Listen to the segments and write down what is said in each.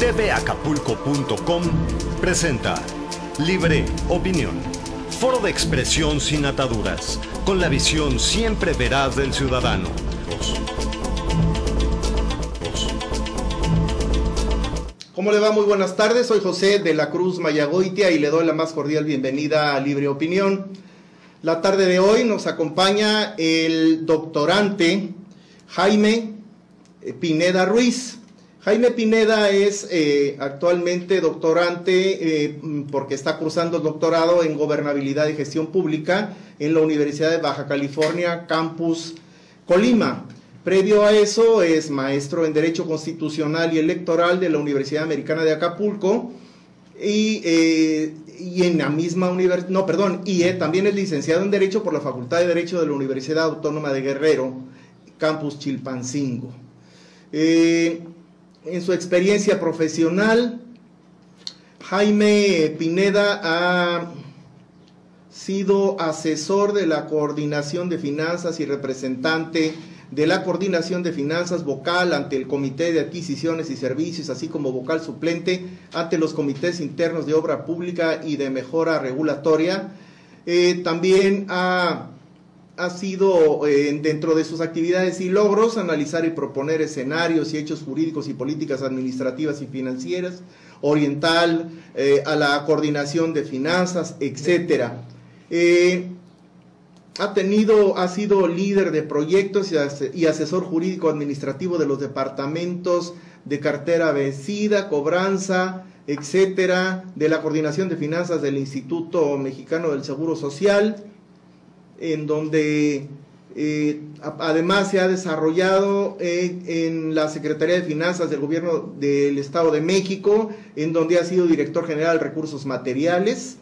tvacapulco.com presenta Libre Opinión, foro de expresión sin ataduras, con la visión siempre veraz del ciudadano. ¿Cómo le va? Muy buenas tardes, soy José de la Cruz Mayagoitia y le doy la más cordial bienvenida a Libre Opinión. La tarde de hoy nos acompaña el doctorante Jaime Pineda Ruiz. Jaime Pineda es actualmente doctorante porque está cursando el doctorado en Gobernabilidad y Gestión Pública en la Universidad de Baja California, Campus Colima. Previo a eso es maestro en Derecho Constitucional y Electoral de la Universidad Americana de Acapulco y en la misma universidad, también es licenciado en Derecho por la Facultad de Derecho de la Universidad Autónoma de Guerrero, Campus Chilpancingo. En su experiencia profesional, Jaime Pineda ha sido asesor de la Coordinación de Finanzas y representante de la Coordinación de Finanzas vocal ante el Comité de Adquisiciones y Servicios, así como vocal suplente ante los comités internos de obra pública y de mejora regulatoria. También ha sido, dentro de sus actividades y logros, analizar y proponer escenarios y hechos jurídicos y políticas administrativas y financieras, oriental a la coordinación de finanzas, etcétera. Ha sido líder de proyectos y asesor jurídico administrativo de los departamentos de cartera vencida, cobranza, etcétera, de la coordinación de finanzas del Instituto Mexicano del Seguro Social, en donde además se ha desarrollado en la Secretaría de Finanzas del Gobierno del Estado de México, en donde ha sido director general de Recursos Materiales,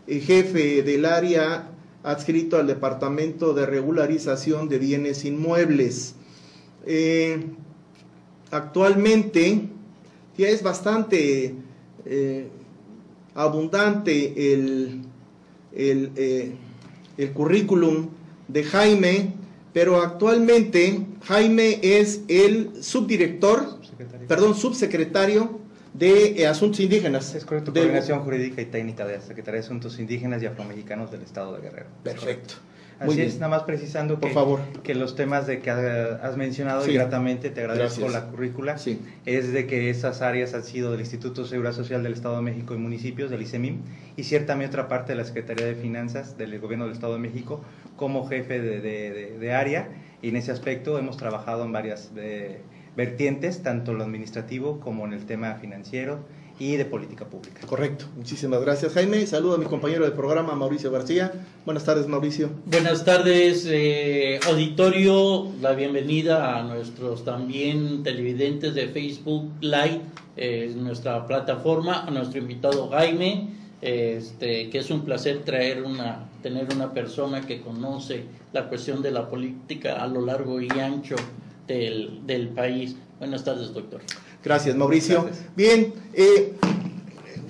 jefe del área adscrito al Departamento de Regularización de Bienes Inmuebles. Actualmente ya es bastante abundante el currículum de Jaime, pero actualmente Jaime es el subsecretario de Asuntos Indígenas. Es correcto, Coordinación Jurídica y Técnica de la Secretaría de Asuntos Indígenas y Afromexicanos del Estado de Guerrero. Perfecto. Así es, nada más precisando por favor, que los temas de que has mencionado, sí, y gratamente te agradezco la currícula, sí, es de que esas áreas han sido del Instituto de Seguridad Social del Estado de México y Municipios, del ICEMIM, y ciertamente otra parte de la Secretaría de Finanzas del Gobierno del Estado de México como jefe de área, y en ese aspecto hemos trabajado en varias vertientes, tanto lo administrativo como en el tema financiero y de política pública. Correcto, muchísimas gracias, Jaime. Saludo a mi compañero de programa, Mauricio García. Buenas tardes, Mauricio. Buenas tardes, auditorio, la bienvenida a nuestros también televidentes de Facebook Live, nuestra plataforma, a nuestro invitado Jaime, que es un placer tener una persona que conoce la cuestión de la política a lo largo y ancho del país. Buenas tardes, doctor. Gracias, Mauricio. Gracias. Bien,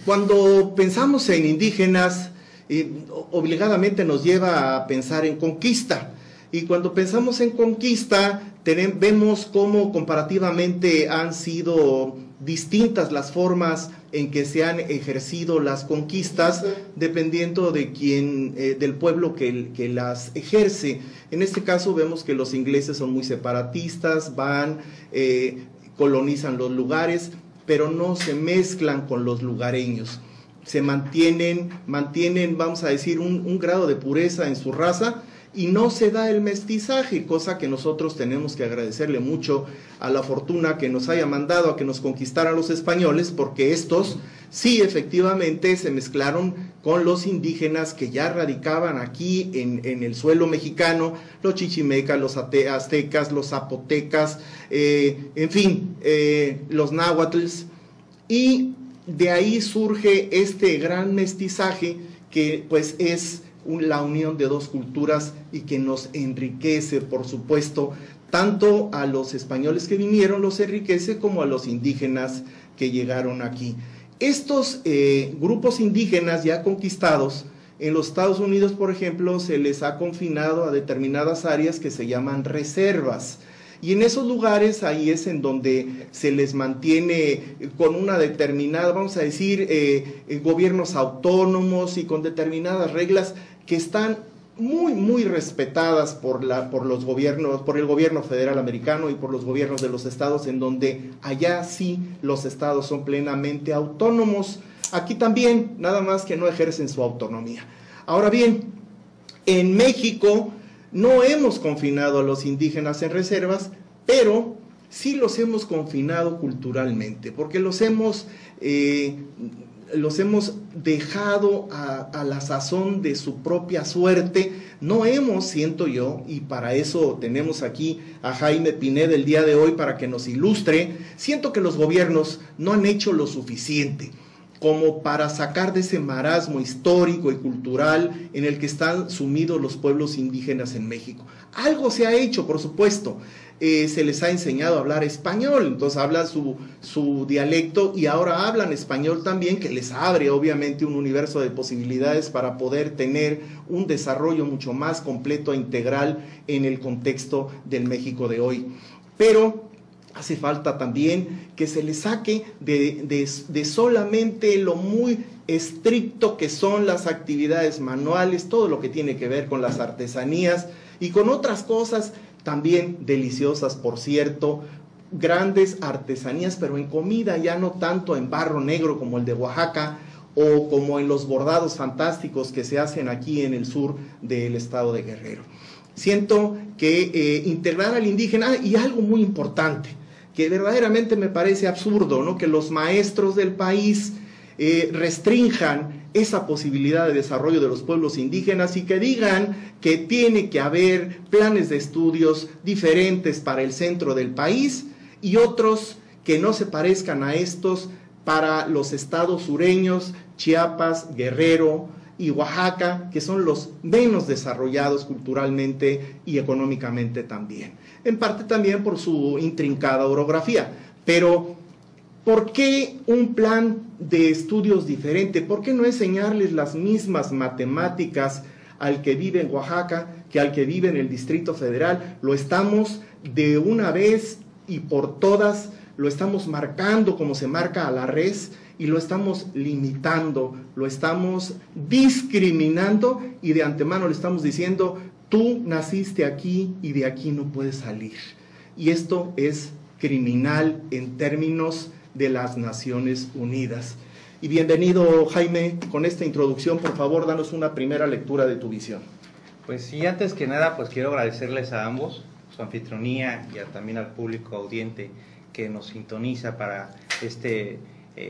cuando pensamos en indígenas, obligadamente nos lleva a pensar en conquista. Y cuando pensamos en conquista, vemos cómo comparativamente han sido distintas las formas en que se han ejercido las conquistas, dependiendo de del pueblo que las ejerce. En este caso vemos que los ingleses son muy separatistas, colonizan los lugares, pero no se mezclan con los lugareños. Se mantienen, vamos a decir, un grado de pureza en su raza, y no se da el mestizaje, cosa que nosotros tenemos que agradecerle mucho a la fortuna que nos haya mandado a que nos conquistaran los españoles, porque estos sí efectivamente se mezclaron con los indígenas que ya radicaban aquí en el suelo mexicano, los chichimecas, los aztecas, los zapotecas, los náhuatls, y de ahí surge este gran mestizaje que pues es la unión de dos culturas y que nos enriquece, por supuesto, tanto a los españoles que vinieron los enriquece como a los indígenas que llegaron aquí. Estos grupos indígenas ya conquistados, en los Estados Unidos, por ejemplo, se les ha confinado a determinadas áreas que se llaman reservas, Y en esos lugares ahí es en donde se les mantiene con una determinada, vamos a decir, gobiernos autónomos y con determinadas reglas que están muy respetadas por los gobiernos, por el gobierno federal americano y por los gobiernos de los estados, en donde allá sí los estados son plenamente autónomos. Aquí también, nada más que no ejercen su autonomía. Ahora bien, en México no hemos confinado a los indígenas en reservas, pero sí los hemos confinado culturalmente, porque los hemos dejado a la sazón de su propia suerte. No hemos, siento yo, y para eso tenemos aquí a Jaime Pineda el día de hoy para que nos ilustre, siento que los gobiernos no han hecho lo suficiente como para sacar de ese marasmo histórico y cultural en el que están sumidos los pueblos indígenas en México. Algo se ha hecho, por supuesto. Se les ha enseñado a hablar español, entonces hablan su dialecto y ahora hablan español también, que les abre obviamente un universo de posibilidades para poder tener un desarrollo mucho más completo e integral en el contexto del México de hoy. Pero hace falta también que se les saque de solamente lo muy estricto que son las actividades manuales, todo lo que tiene que ver con las artesanías y con otras cosas también deliciosas, por cierto, grandes artesanías, pero en comida, ya no tanto en barro negro como el de Oaxaca o como en los bordados fantásticos que se hacen aquí en el sur del estado de Guerrero. Siento que integrar al indígena, y algo muy importante, que verdaderamente me parece absurdo, ¿no?, que los maestros del país restrinjan esa posibilidad de desarrollo de los pueblos indígenas y que digan que tiene que haber planes de estudios diferentes para el centro del país y otros que no se parezcan a estos para los estados sureños, Chiapas, Guerrero y Oaxaca, que son los menos desarrollados culturalmente y económicamente también. En parte también por su intrincada orografía, pero ¿por qué un plan de estudios diferente? ¿Por qué no enseñarles las mismas matemáticas al que vive en Oaxaca que al que vive en el Distrito Federal? Lo estamos de una vez y por todas, lo estamos marcando como se marca a la res y lo estamos limitando, lo estamos discriminando y de antemano le estamos diciendo, tú naciste aquí y de aquí no puedes salir. Y esto es criminal en términos de las Naciones Unidas. Y bienvenido, Jaime, con esta introducción, por favor, danos una primera lectura de tu visión. Pues sí, antes que nada, pues quiero agradecerles a ambos su anfitrionía y también al público audiente que nos sintoniza para este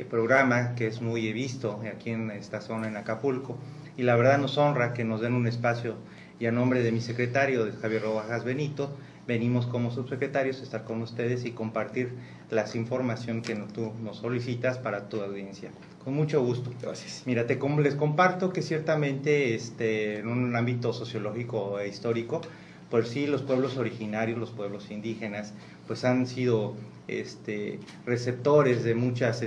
programa que es muy visto aquí en esta zona, en Acapulco, y la verdad nos honra que nos den un espacio, y a nombre de mi secretario, de Javier Rojas Benito, venimos como subsecretarios a estar con ustedes y compartir las información que tú nos solicitas para tu audiencia. Con mucho gusto. Gracias. Mira, les comparto que ciertamente en un ámbito sociológico e histórico, pues sí, los pueblos originarios, los pueblos indígenas, pues han sido receptores de muchas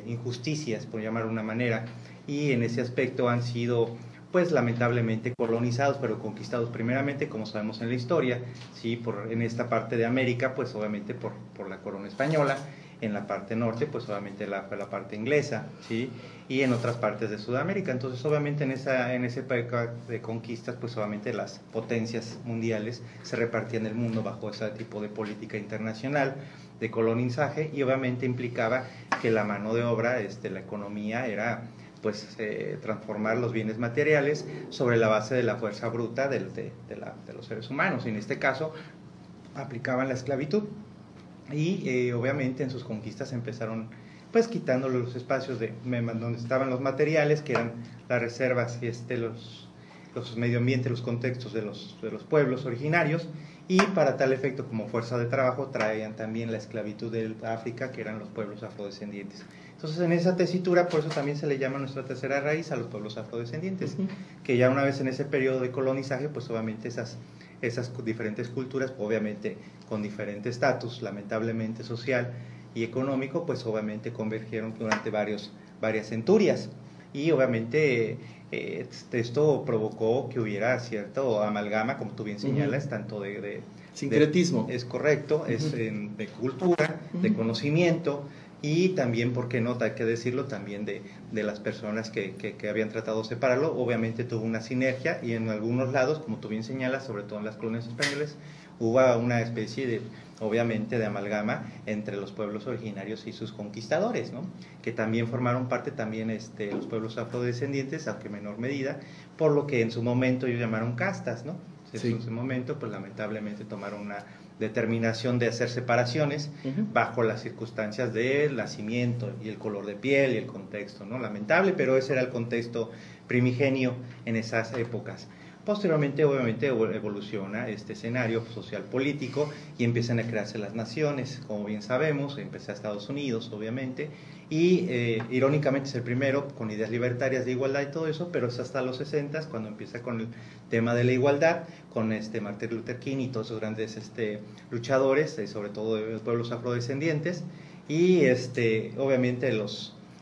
injusticias, por llamar de una manera, y en ese aspecto han sido pues lamentablemente colonizados, pero conquistados primeramente, como sabemos en la historia, ¿sí? En esta parte de América, pues obviamente por la corona española, en la parte norte, pues obviamente la parte inglesa, ¿sí? Y en otras partes de Sudamérica. Entonces, obviamente en esa época de conquistas, pues obviamente las potencias mundiales se repartían el mundo bajo ese tipo de política internacional de colonizaje, y obviamente implicaba que la mano de obra, la economía era pues transformar los bienes materiales sobre la base de la fuerza bruta de los seres humanos. En este caso aplicaban la esclavitud y obviamente en sus conquistas empezaron pues quitándole los espacios donde estaban los materiales, que eran las reservas y los medio ambiente, los contextos de los pueblos originarios, y para tal efecto, como fuerza de trabajo, traían también la esclavitud de África, que eran los pueblos afrodescendientes. Entonces, en esa tesitura, por eso también se le llama nuestra tercera raíz a los pueblos afrodescendientes, que ya una vez en ese periodo de colonizaje, pues obviamente esas diferentes culturas, obviamente con diferente estatus, lamentablemente social y económico, pues obviamente convergieron durante varias centurias, y obviamente esto provocó que hubiera cierto amalgama, como tú bien señalas, tanto de Sincretismo. Es correcto, es de cultura, de conocimiento, y también, ¿por qué no? Hay que decirlo, también de las personas que habían tratado de separarlo. Obviamente tuvo una sinergia, y en algunos lados, como tú bien señalas, sobre todo en las colonias españolas, hubo una especie de, obviamente, de amalgama entre los pueblos originarios y sus conquistadores, ¿no? Que también formaron parte también los pueblos afrodescendientes, aunque en menor medida, por lo que en su momento ellos llamaron castas, ¿no? Sí. En su momento, pues lamentablemente tomaron una determinación de hacer separaciones bajo las circunstancias del nacimiento y el color de piel y el contexto, ¿no? Lamentable, pero ese era el contexto primigenio en esas épocas. Posteriormente, obviamente, evoluciona este escenario social político y empiezan a crearse las naciones, como bien sabemos. Empezó a Estados Unidos, obviamente, y irónicamente es el primero con ideas libertarias de igualdad y todo eso, pero es hasta los 60 cuando empieza con el tema de la igualdad, con Martin Luther King y todos esos grandes luchadores, sobre todo de los pueblos afrodescendientes, y obviamente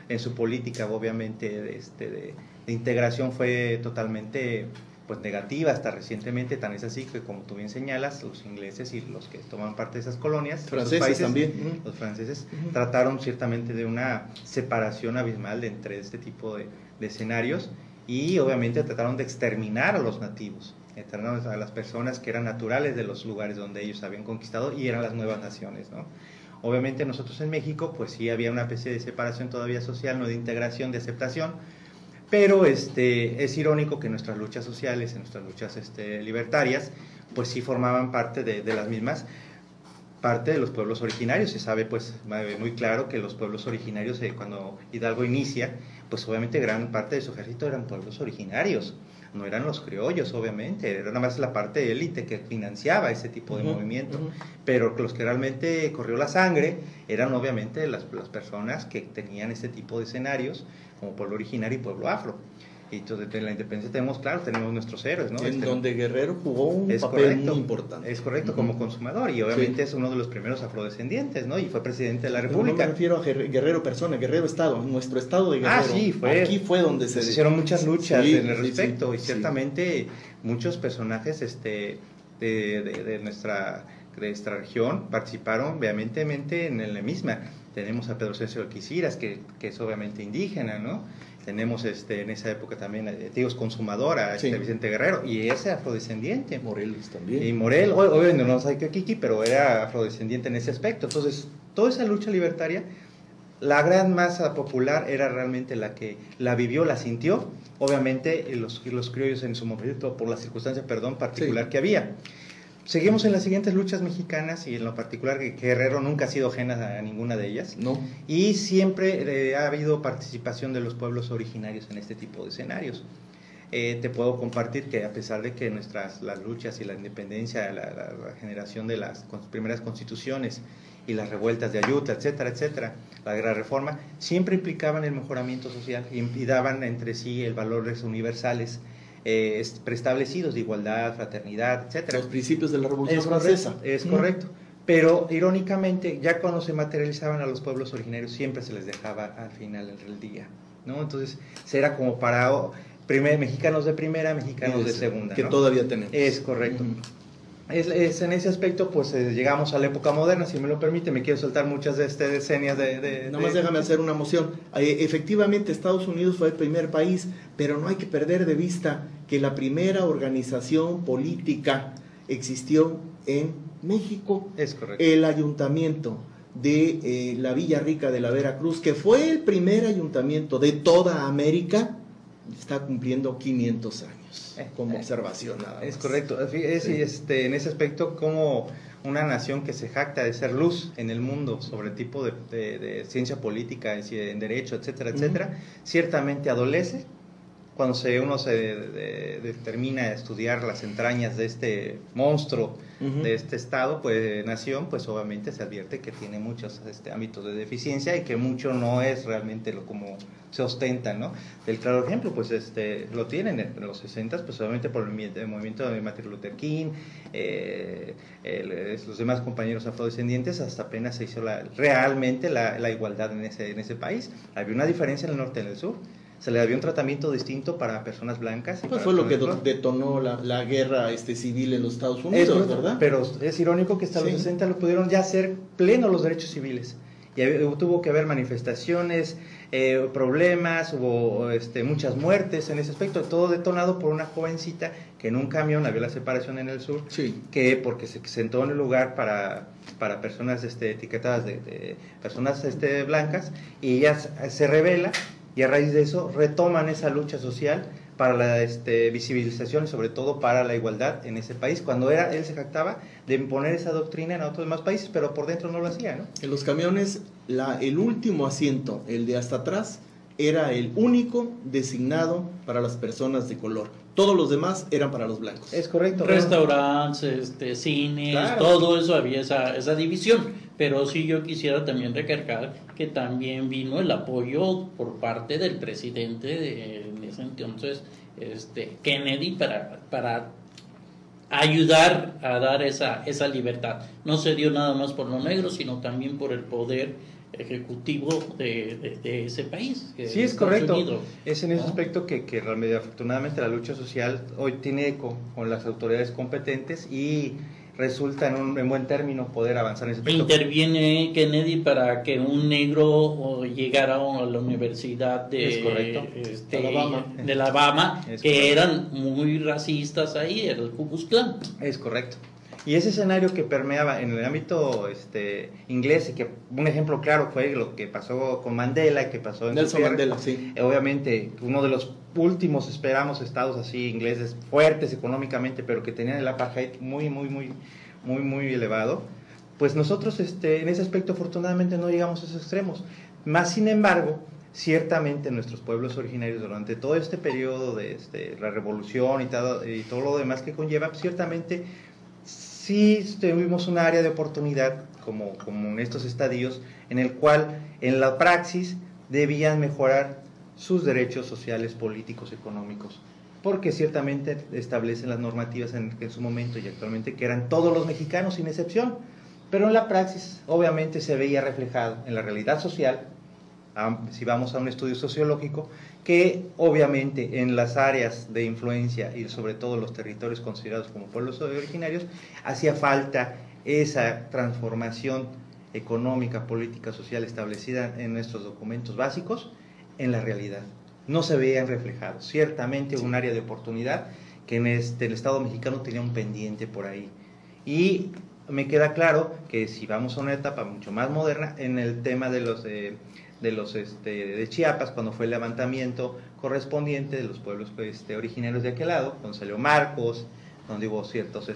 en su política, obviamente, de integración fue totalmente pues negativa hasta recientemente, tan es así que, como tú bien señalas, los ingleses y los que toman parte de esas colonias, franceses países, también, los franceses trataron ciertamente de una separación abismal entre este tipo de escenarios, y obviamente trataron de exterminar a los nativos, exterminaron a las personas que eran naturales de los lugares donde ellos habían conquistado y eran las nuevas naciones, ¿no? Obviamente nosotros en México pues sí había una especie de separación todavía social, no de integración, de aceptación. Pero es irónico que nuestras luchas sociales, en nuestras luchas libertarias, pues sí formaban parte de las mismas, parte de los pueblos originarios. Se sabe pues muy claro que los pueblos originarios, cuando Hidalgo inicia, pues obviamente gran parte de su ejército eran pueblos originarios, no eran los criollos, obviamente, era nada más la parte élite que financiaba ese tipo de movimiento, pero los que realmente corrió la sangre eran obviamente las personas que tenían este tipo de escenarios, como pueblo originario y pueblo afro. Y entonces en la independencia tenemos nuestros héroes, ¿no? En donde Guerrero jugó un papel correcto, muy importante. Es correcto, como consumador, y obviamente es uno de los primeros afrodescendientes, ¿no? Y fue presidente de la República. No me refiero a Guerrero persona, Guerrero Estado, nuestro estado de Guerrero. Sí, aquí fue donde se hicieron muchas luchas en el respecto, y ciertamente muchos personajes de nuestra región participaron vehementemente en la misma. Tenemos a Pedro Celso de Alquiciras, que es obviamente indígena, ¿no? Tenemos en esa época también, digo, consumador, a Vicente Guerrero, y ese afrodescendiente. Morelos también. Y Morel, obviamente no sé qué Kiki, pero era afrodescendiente en ese aspecto. Entonces, toda esa lucha libertaria, la gran masa popular era realmente la que la vivió, la sintió. Obviamente, los criollos en su momento, por la circunstancia, particular que había. Seguimos en las siguientes luchas mexicanas, y en lo particular que Guerrero nunca ha sido ajena a ninguna de ellas. No. Y siempre ha habido participación de los pueblos originarios en este tipo de escenarios. Te puedo compartir que, a pesar de que las luchas y la independencia, la generación de las primeras constituciones y las revueltas de Ayutla, etcétera, etcétera, la guerra de reforma, siempre implicaban el mejoramiento social y daban entre sí el valores universales preestablecidos de igualdad, fraternidad, etcétera. Los principios de la Revolución Francesa. Es correcto. Pero irónicamente, ya cuando se materializaban a los pueblos originarios, siempre se les dejaba al final el día, ¿no? Entonces, era como para mexicanos de primera, mexicanos de segunda, que ¿no? Todavía tenemos. Es correcto. Es en ese aspecto, pues llegamos a la época moderna, si me lo permite. Me quiero soltar muchas de escenas Nada más déjame hacer una moción. Efectivamente, Estados Unidos fue el primer país, pero no hay que perder de vista que la primera organización política existió en México. Es correcto. El ayuntamiento de la Villa Rica de la Veracruz, que fue el primer ayuntamiento de toda América, está cumpliendo 500 años. Como observación nada más. Es correcto. En ese aspecto, como una nación que se jacta de ser luz en el mundo sobre tipo de ciencia política, en derecho, etcétera, etcétera, ciertamente adolece cuando uno se determina a estudiar las entrañas de este monstruo, de este estado, nación, pues obviamente se advierte que tiene muchos ámbitos de deficiencia y que mucho no es realmente como se ostenta, ¿no? El claro ejemplo, pues lo tienen en los 60, pues obviamente por el movimiento de Martin Luther King, los demás compañeros afrodescendientes, hasta apenas se hizo realmente la igualdad en ese país. Había una diferencia en el norte y en el sur. se le había un tratamiento distinto para personas blancas. Pues fue lo que detonó la guerra civil en los Estados Unidos, ¿verdad? Pero es irónico que hasta los 60 lo pudieron ya hacer pleno los derechos civiles. Y tuvo que haber manifestaciones, problemas, hubo muchas muertes en ese aspecto, todo detonado por una jovencita que en un camión había la separación en el sur, que porque se sentó en el lugar para personas etiquetadas de personas blancas, y ella se rebela, y a raíz de eso retoman esa lucha social para la visibilización y sobre todo para la igualdad en ese país, cuando él se jactaba de imponer esa doctrina en otros demás países, pero por dentro no lo hacía, ¿no? En los camiones, el último asiento, el de hasta atrás, era el único designado para las personas de color. Todos los demás eran para los blancos. Es correcto. Restaurantes, cines, claro, todo eso había esa división. Pero sí, yo quisiera también recalcar que también vino el apoyo por parte del presidente en ese entonces, Kennedy, para ayudar a dar esa libertad. No se dio nada más por los negros, sino también por el poder ejecutivo de ese país. Sí, es correcto. Es en ese aspecto que afortunadamente la lucha social hoy tiene eco con las autoridades competentes y resulta en buen término poder avanzar en ese aspecto. Interviene Kennedy para que un negro llegara a la universidad de Alabama, que eran muy racistas ahí, el Ku Klux Klan. Es correcto. Y ese escenario que permeaba en el ámbito inglés, y que un ejemplo claro fue lo que pasó con Mandela, que pasó en Nelson Mandela, sí. Obviamente, uno de los últimos, esperamos, estados así ingleses fuertes económicamente, pero que tenían el apartheid muy elevado. Pues nosotros en ese aspecto afortunadamente no llegamos a esos extremos. Más sin embargo, ciertamente nuestros pueblos originarios durante todo este periodo de la revolución y todo lo demás que conlleva, ciertamente sí tuvimos un área de oportunidad como en estos estadios, en el cual en la praxis debían mejorar sus derechos sociales, políticos, económicos, porque ciertamente establecen las normativas en su momento y actualmente que eran todos los mexicanos sin excepción, pero en la praxis obviamente se veía reflejado en la realidad social, si vamos a un estudio sociológico, que obviamente en las áreas de influencia y sobre todo los territorios considerados como pueblos originarios, hacía falta esa transformación económica, política, social establecida en nuestros documentos básicos en la realidad. No se veían reflejados. Ciertamente un área de oportunidad que en el Estado mexicano tenía un pendiente por ahí. Y me queda claro que si vamos a una etapa mucho más moderna, en el tema de Chiapas, cuando fue el levantamiento correspondiente de los pueblos originarios de aquel lado, donde salió Marcos, donde hubo ciertos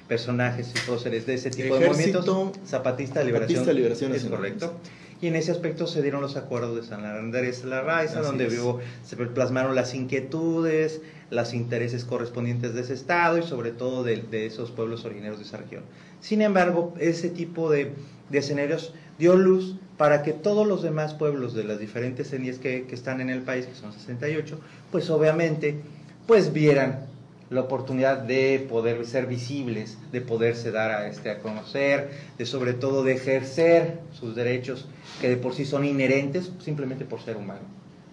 personajes y próceres de ese tipo de movimientos, Zapatista de Liberación, es correcto. Y en ese aspecto se dieron los acuerdos de San Andrés Larraiza, donde se plasmaron las inquietudes, los intereses correspondientes de ese estado y sobre todo de esos pueblos originarios de esa región. Sin embargo, ese tipo de escenarios dio luz para que todos los demás pueblos de las diferentes etnias que están en el país, que son 68, pues obviamente vieran la oportunidad de poder ser visibles, de poderse dar a conocer, de sobre todo de ejercer sus derechos que de por sí son inherentes simplemente por ser humano,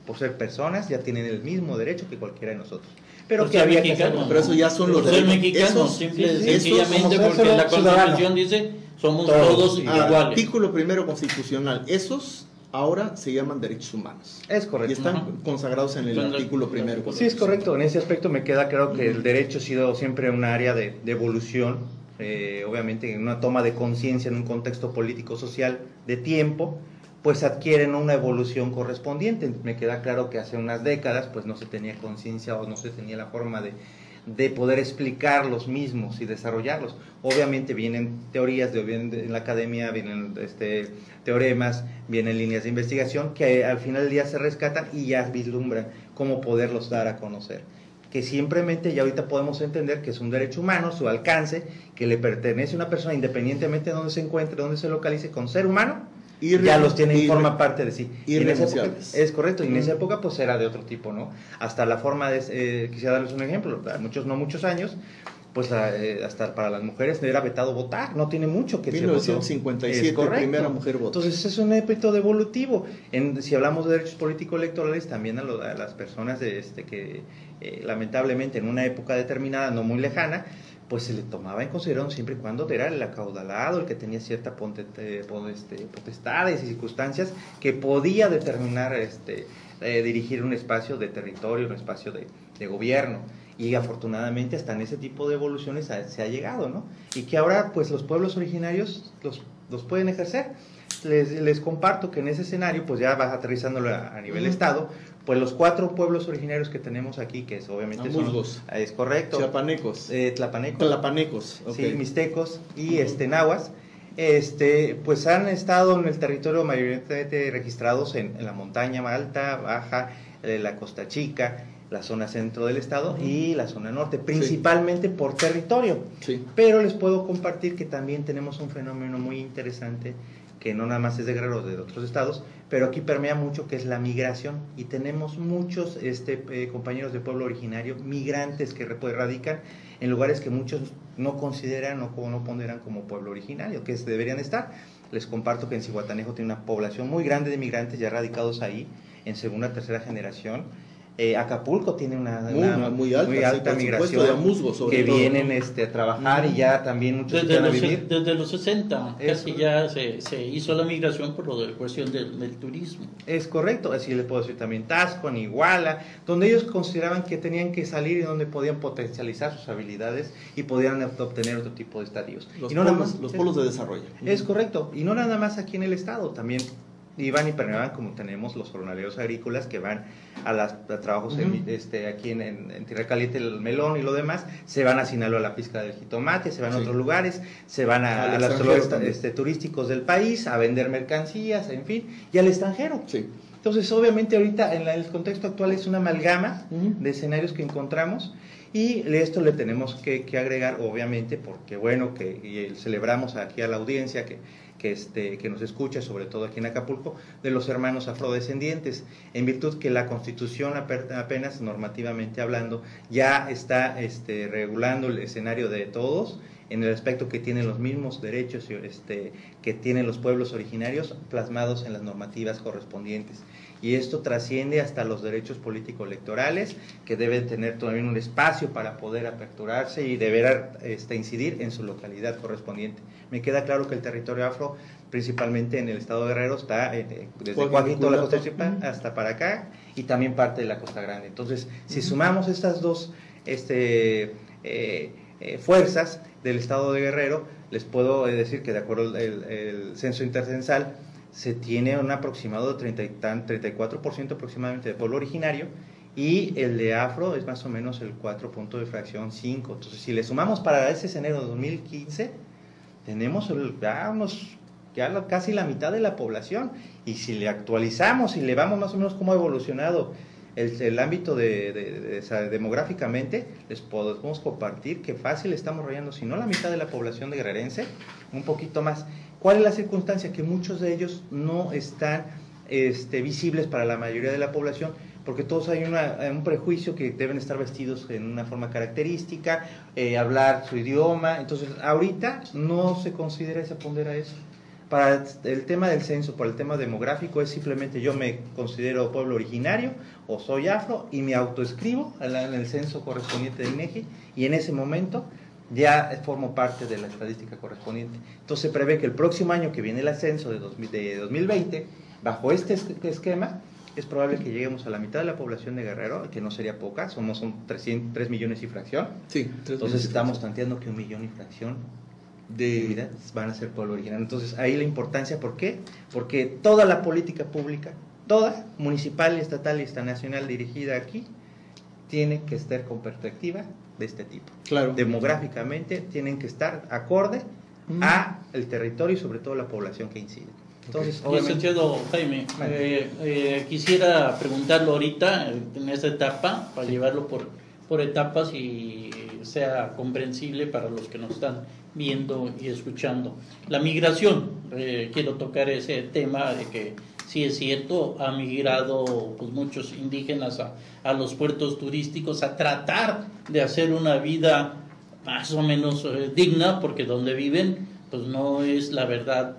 por ser personas, ya tienen el mismo derecho que cualquiera de nosotros. Pero que había mexicanos, pero eso ya son los derechos mexicanos, sencillamente porque la Constitución dice somos todos iguales. Artículo primero constitucional, esos ahora se llaman derechos humanos. Es correcto. Y están consagrados en el artículo primero. Sí, es correcto. En ese aspecto me queda claro que el derecho ha sido siempre un área de evolución, obviamente en una toma de conciencia en un contexto político-social de tiempo, pues adquieren una evolución correspondiente. Me queda claro que hace unas décadas pues no se tenía conciencia o no se tenía la forma de poder explicar los mismos y desarrollarlos. Obviamente vienen teorías, en la academia vienen teoremas, vienen líneas de investigación que al final del día se rescatan y ya vislumbran cómo poderlos dar a conocer. Que simplemente ya ahorita podemos entender que es un derecho humano, su alcance, que le pertenece a una persona independientemente de dónde se encuentre, dónde se localice, con ser humano, ya los tiene y forma parte de sí. Y en esa época, es correcto, y en esa época pues era de otro tipo, ¿no? Hasta la forma de, quisiera darles un ejemplo, muchos años, pues hasta para las mujeres era vetado votar, no tiene mucho que 1957, se votó. primera mujer votó. Entonces es un éxito evolutivo. Si hablamos de derechos políticos electorales, también a las personas que lamentablemente en una época determinada, no muy lejana, pues se le tomaba en consideración siempre y cuando era el acaudalado, el que tenía ciertas potestades y circunstancias que podía determinar, dirigir un espacio de territorio, un espacio de gobierno. Y afortunadamente hasta en ese tipo de evoluciones se ha llegado, ¿no? Y que ahora pues los pueblos originarios los pueden ejercer. Les comparto que en ese escenario, pues ya vas aterrizándolo a nivel estado, pues los 4 pueblos originarios que tenemos aquí, que obviamente Amuzgos. son... Es correcto. Chiapanecos. Tlapanecos. Okay. Sí, mixtecos y nahuas. Pues han estado en el territorio mayoritariamente registrados en la montaña alta, baja, la Costa Chica, la zona centro del estado y la zona norte, principalmente por territorio. Sí. Pero les puedo compartir que también tenemos un fenómeno muy interesante que no nada más es de Guerrero, de otros estados, pero aquí permea mucho, que es la migración, y tenemos muchos compañeros de pueblo originario, migrantes que radican en lugares que muchos no consideran o no ponderan como pueblo originario, que deberían estar. Les comparto que en Zihuatanejo tiene una población muy grande de migrantes ya radicados ahí, en segunda, tercera generación. Acapulco tiene una muy alta migración de amuzgos, que todo vienen a trabajar y ya también muchos desde a vivir. Desde los 60 casi ya se hizo la migración por lo de cuestión del turismo. Es correcto, así le puedo decir también Taxco, Iguala, donde ellos consideraban que tenían que salir y donde podían potencializar sus habilidades y podían obtener otro tipo de estadios. Los polos de desarrollo. Es correcto, y no nada más aquí en el estado, también iban y permeaban, como tenemos los jornaleros agrícolas que van a trabajos aquí en Tierra Caliente, el melón y lo demás, se van a Sinaloa a la pizca del jitomate, se van a otros lugares, se van a los turísticos del país a vender mercancías, en fin, y al extranjero. Sí. Entonces, obviamente ahorita en el contexto actual es una amalgama de escenarios que encontramos, y esto le tenemos que agregar, obviamente, porque bueno, que celebramos aquí a la audiencia que nos escucha, sobre todo aquí en Acapulco, de los hermanos afrodescendientes, en virtud que la Constitución apenas normativamente hablando ya está regulando el escenario de todos, en el aspecto que tienen los mismos derechos que tienen los pueblos originarios plasmados en las normativas correspondientes. Y esto trasciende hasta los derechos político-electorales, que deben tener también un espacio para poder aperturarse y deber incidir en su localidad correspondiente. Me queda claro que el territorio afro, principalmente en el estado de Guerrero, está desde Coahuila, la Costa Chica, hasta para acá, y también parte de la Costa Grande. Entonces, si sumamos estas dos fuerzas del estado de Guerrero, les puedo decir que de acuerdo al censo intercensal, se tiene un aproximado de 34% aproximadamente de pueblo originario, y el de afro es más o menos el 4 punto de fracción 5. Entonces, si le sumamos para ese enero de 2015, tenemos casi la mitad de la población, y si le actualizamos y le vamos más o menos cómo ha evolucionado el ámbito demográficamente, les podemos compartir que fácil estamos rayando, si no la mitad de la población de guerrerense, un poquito más. ¿Cuál es la circunstancia? Que muchos de ellos no están visibles para la mayoría de la población, porque todos hay un prejuicio que deben estar vestidos en una forma característica, hablar su idioma. Entonces ahorita no se considera, se pondera eso. Para el tema del censo, para el tema demográfico, es simplemente yo me considero pueblo originario o soy afro y me autoescribo en el censo correspondiente de INEGI, y en ese momento ya formo parte de la estadística correspondiente. Entonces se prevé que el próximo año que viene el ascenso de 2020, bajo este esquema, es probable que lleguemos a la mitad de la población de Guerrero, que no sería poca, son 3 millones y fracción. Sí, entonces estamos tanteando que 1 millón y fracción de vidas van a ser pueblo originario. Entonces ahí la importancia, ¿por qué? Porque toda la política pública, toda, municipal, estatal y esta nacional dirigida aquí, tiene que estar con perspectiva de este tipo. Claro. Demográficamente tienen que estar acorde a el territorio y sobre todo la población que incide. Entonces, licenciado Jaime, quisiera preguntarlo ahorita, en esta etapa, para llevarlo por etapas y sea comprensible para los que nos están viendo y escuchando. La migración, quiero tocar ese tema de que sí es cierto, ha migrado pues, muchos indígenas a los puertos turísticos a tratar de hacer una vida más o menos digna, porque donde viven pues no es la verdad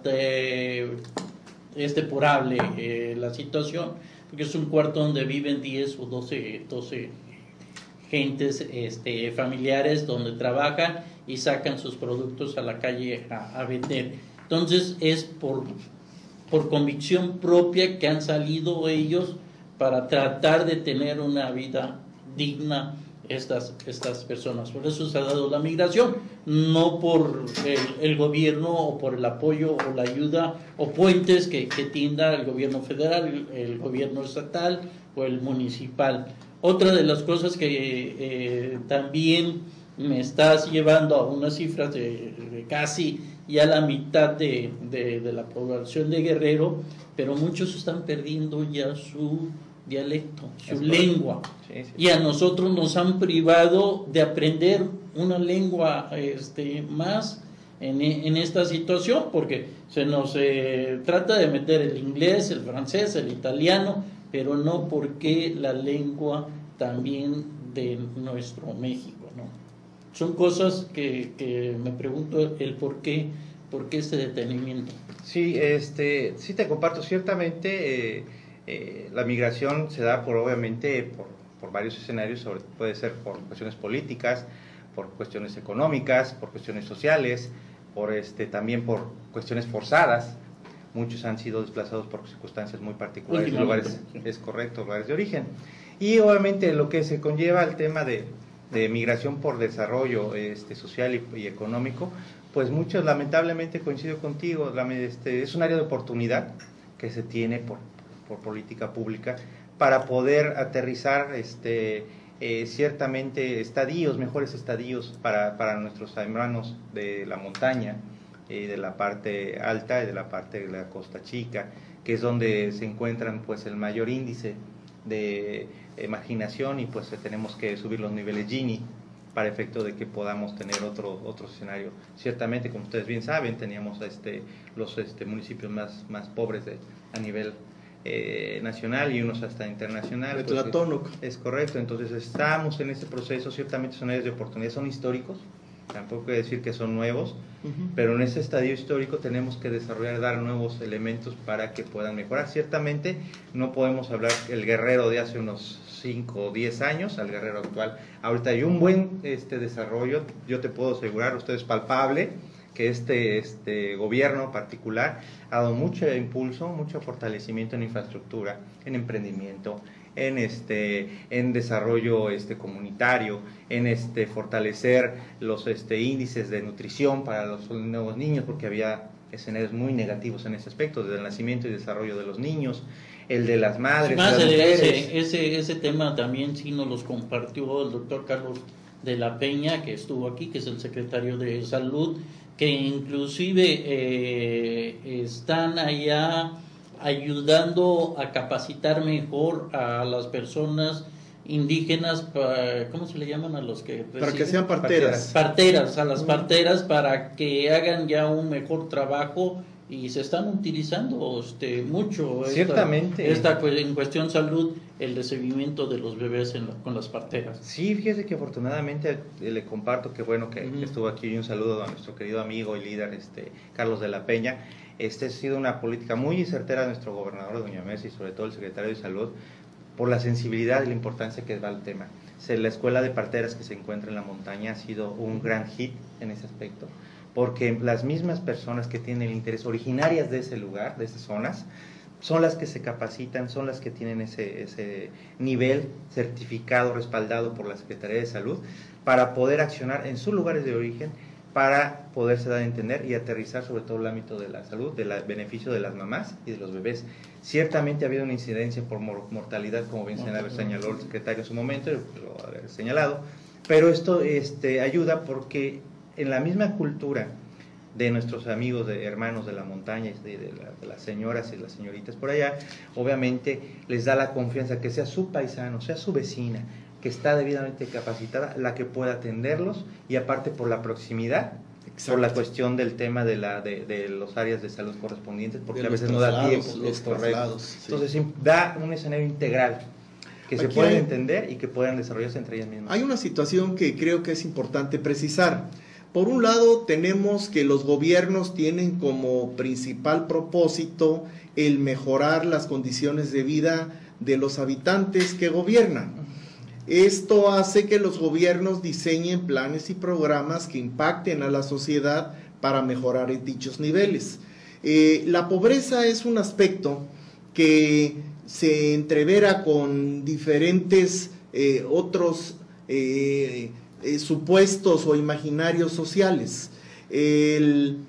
es deplorable la situación, porque es un cuarto donde viven 10 o 12 gentes familiares, donde trabajan y sacan sus productos a la calle a vender. Entonces es por convicción propia que han salido ellos para tratar de tener una vida digna estas personas. Por eso se ha dado la migración, no por el gobierno o por el apoyo o la ayuda o puentes que tienda el gobierno federal, el gobierno estatal o el municipal. Otra de las cosas que también me estás llevando a unas cifras de casi ya la mitad de la población de Guerrero, pero muchos están perdiendo ya su dialecto, su lengua. Sí. Y a nosotros nos han privado de aprender una lengua más en esta situación, porque se nos trata de meter el inglés, el francés, el italiano, pero no porque la lengua también de nuestro México, ¿no? Son cosas que me pregunto el por qué este detenimiento. Sí, sí te comparto, ciertamente la migración se da obviamente por varios escenarios, puede ser por cuestiones políticas, por cuestiones económicas, por cuestiones sociales, también por cuestiones forzadas. Muchos han sido desplazados por circunstancias muy particulares, lugares, es correcto, lugares de origen. Y obviamente lo que se conlleva al tema de migración por desarrollo social y económico, pues muchos, lamentablemente coincido contigo, es un área de oportunidad que se tiene por política pública para poder aterrizar ciertamente mejores estadios para nuestros hermanos de la montaña, de la parte alta y de la parte de la Costa Chica, que es donde se encuentran pues el mayor índice de marginación, y pues tenemos que subir los niveles Gini para efecto de que podamos tener otro escenario. Ciertamente, como ustedes bien saben, teníamos los municipios más pobres a nivel nacional y unos hasta internacional. Pues, es correcto, entonces estamos en ese proceso. Ciertamente son áreas de oportunidad, son históricos, tampoco quiere decir que son nuevos, pero en ese estadio histórico tenemos que dar nuevos elementos para que puedan mejorar. Ciertamente no podemos hablar el Guerrero de hace unos 5 o 10 años al Guerrero actual. Ahorita hay un buen desarrollo, yo te puedo asegurar, usted es palpable, que este gobierno particular ha dado mucho impulso, mucho fortalecimiento en infraestructura, en emprendimiento, en desarrollo comunitario, en fortalecer los índices de nutrición para los nuevos niños, porque había escenarios muy negativos en ese aspecto, desde el nacimiento y desarrollo de los niños, el de las madres, más las mujeres. Ese tema también sí nos los compartió el doctor Carlos de la Peña, que estuvo aquí, que es el secretario de Salud, que inclusive están allá ayudando a capacitar mejor a las personas indígenas, ¿cómo se le llaman a los que reciben? Para que sean parteras. A las parteras, para que hagan ya un mejor trabajo, y se están utilizando mucho ciertamente en cuestión salud, el recibimiento de los bebés con las parteras. Sí, fíjese que afortunadamente le comparto que bueno que estuvo aquí, y un saludo a nuestro querido amigo y líder Carlos de la Peña. Ha sido una política muy certera de nuestro gobernador, doña Mercy, y sobre todo el secretario de Salud, por la sensibilidad y la importancia que da el tema. La escuela de parteras que se encuentra en la montaña ha sido un gran hit en ese aspecto, porque las mismas personas que tienen el interés, originarias de ese lugar, de esas zonas, son las que se capacitan, son las que tienen ese nivel certificado, respaldado por la Secretaría de Salud, para poder accionar en sus lugares de origen, para poderse dar a entender y aterrizar sobre todo el ámbito de la salud, del beneficio de las mamás y de los bebés. Ciertamente ha habido una incidencia por mortalidad, como bien señaló el secretario en su momento, lo ha señalado, pero esto ayuda porque en la misma cultura de nuestros amigos, de hermanos de la montaña, de las señoras y las señoritas por allá, obviamente les da la confianza que sea su paisano, sea su vecina, que está debidamente capacitada, la que pueda atenderlos, y aparte por la proximidad, exacto, por la cuestión del tema de los áreas de salud correspondientes, porque a veces no da tiempo. Los traslados, sí. Entonces da un escenario integral. que se Aquí puedan hay- entender y que puedan desarrollarse entre ellas mismas. Hay una situación que creo que es importante precisar. Por un lado, tenemos que los gobiernos tienen como principal propósito el mejorar las condiciones de vida de los habitantes que gobiernan. Esto hace que los gobiernos diseñen planes y programas que impacten a la sociedad para mejorar en dichos niveles. La pobreza es un aspecto que se entrevera con diferentes otros supuestos o imaginarios sociales. El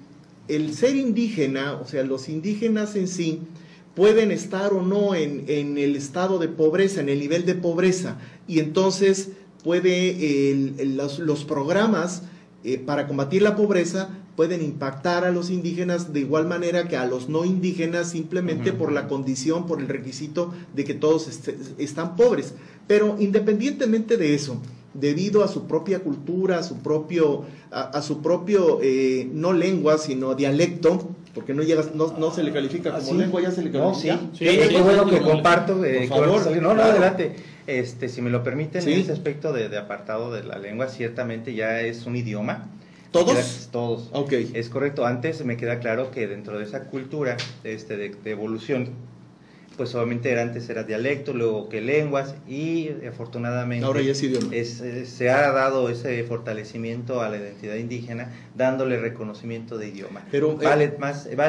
ser indígena, o sea, los indígenas en sí, pueden estar o no en el estado de pobreza, en el nivel de pobreza, y entonces los programas para combatir la pobreza pueden impactar a los indígenas de igual manera que a los no indígenas, simplemente por la condición, por el requisito de que todos están pobres. Pero independientemente de eso, debido a su propia cultura, a su propio no lengua, sino dialecto, porque no se le califica como lengua, ya se le califica. No, sí, Sí, qué bueno que sí, comparto. por favor. No, Claro. adelante. Si me lo permiten, Sí. en ese aspecto de apartado de la lengua, ciertamente ya es un idioma. ¿Todos? Todos. Ok. Es correcto. Antes me queda claro que dentro de esa cultura de evolución, pues obviamente antes era dialecto, luego que lenguas, y afortunadamente Ahora ya es idioma. se ha dado ese fortalecimiento a la identidad indígena, dándole reconocimiento de idioma. Pero, vale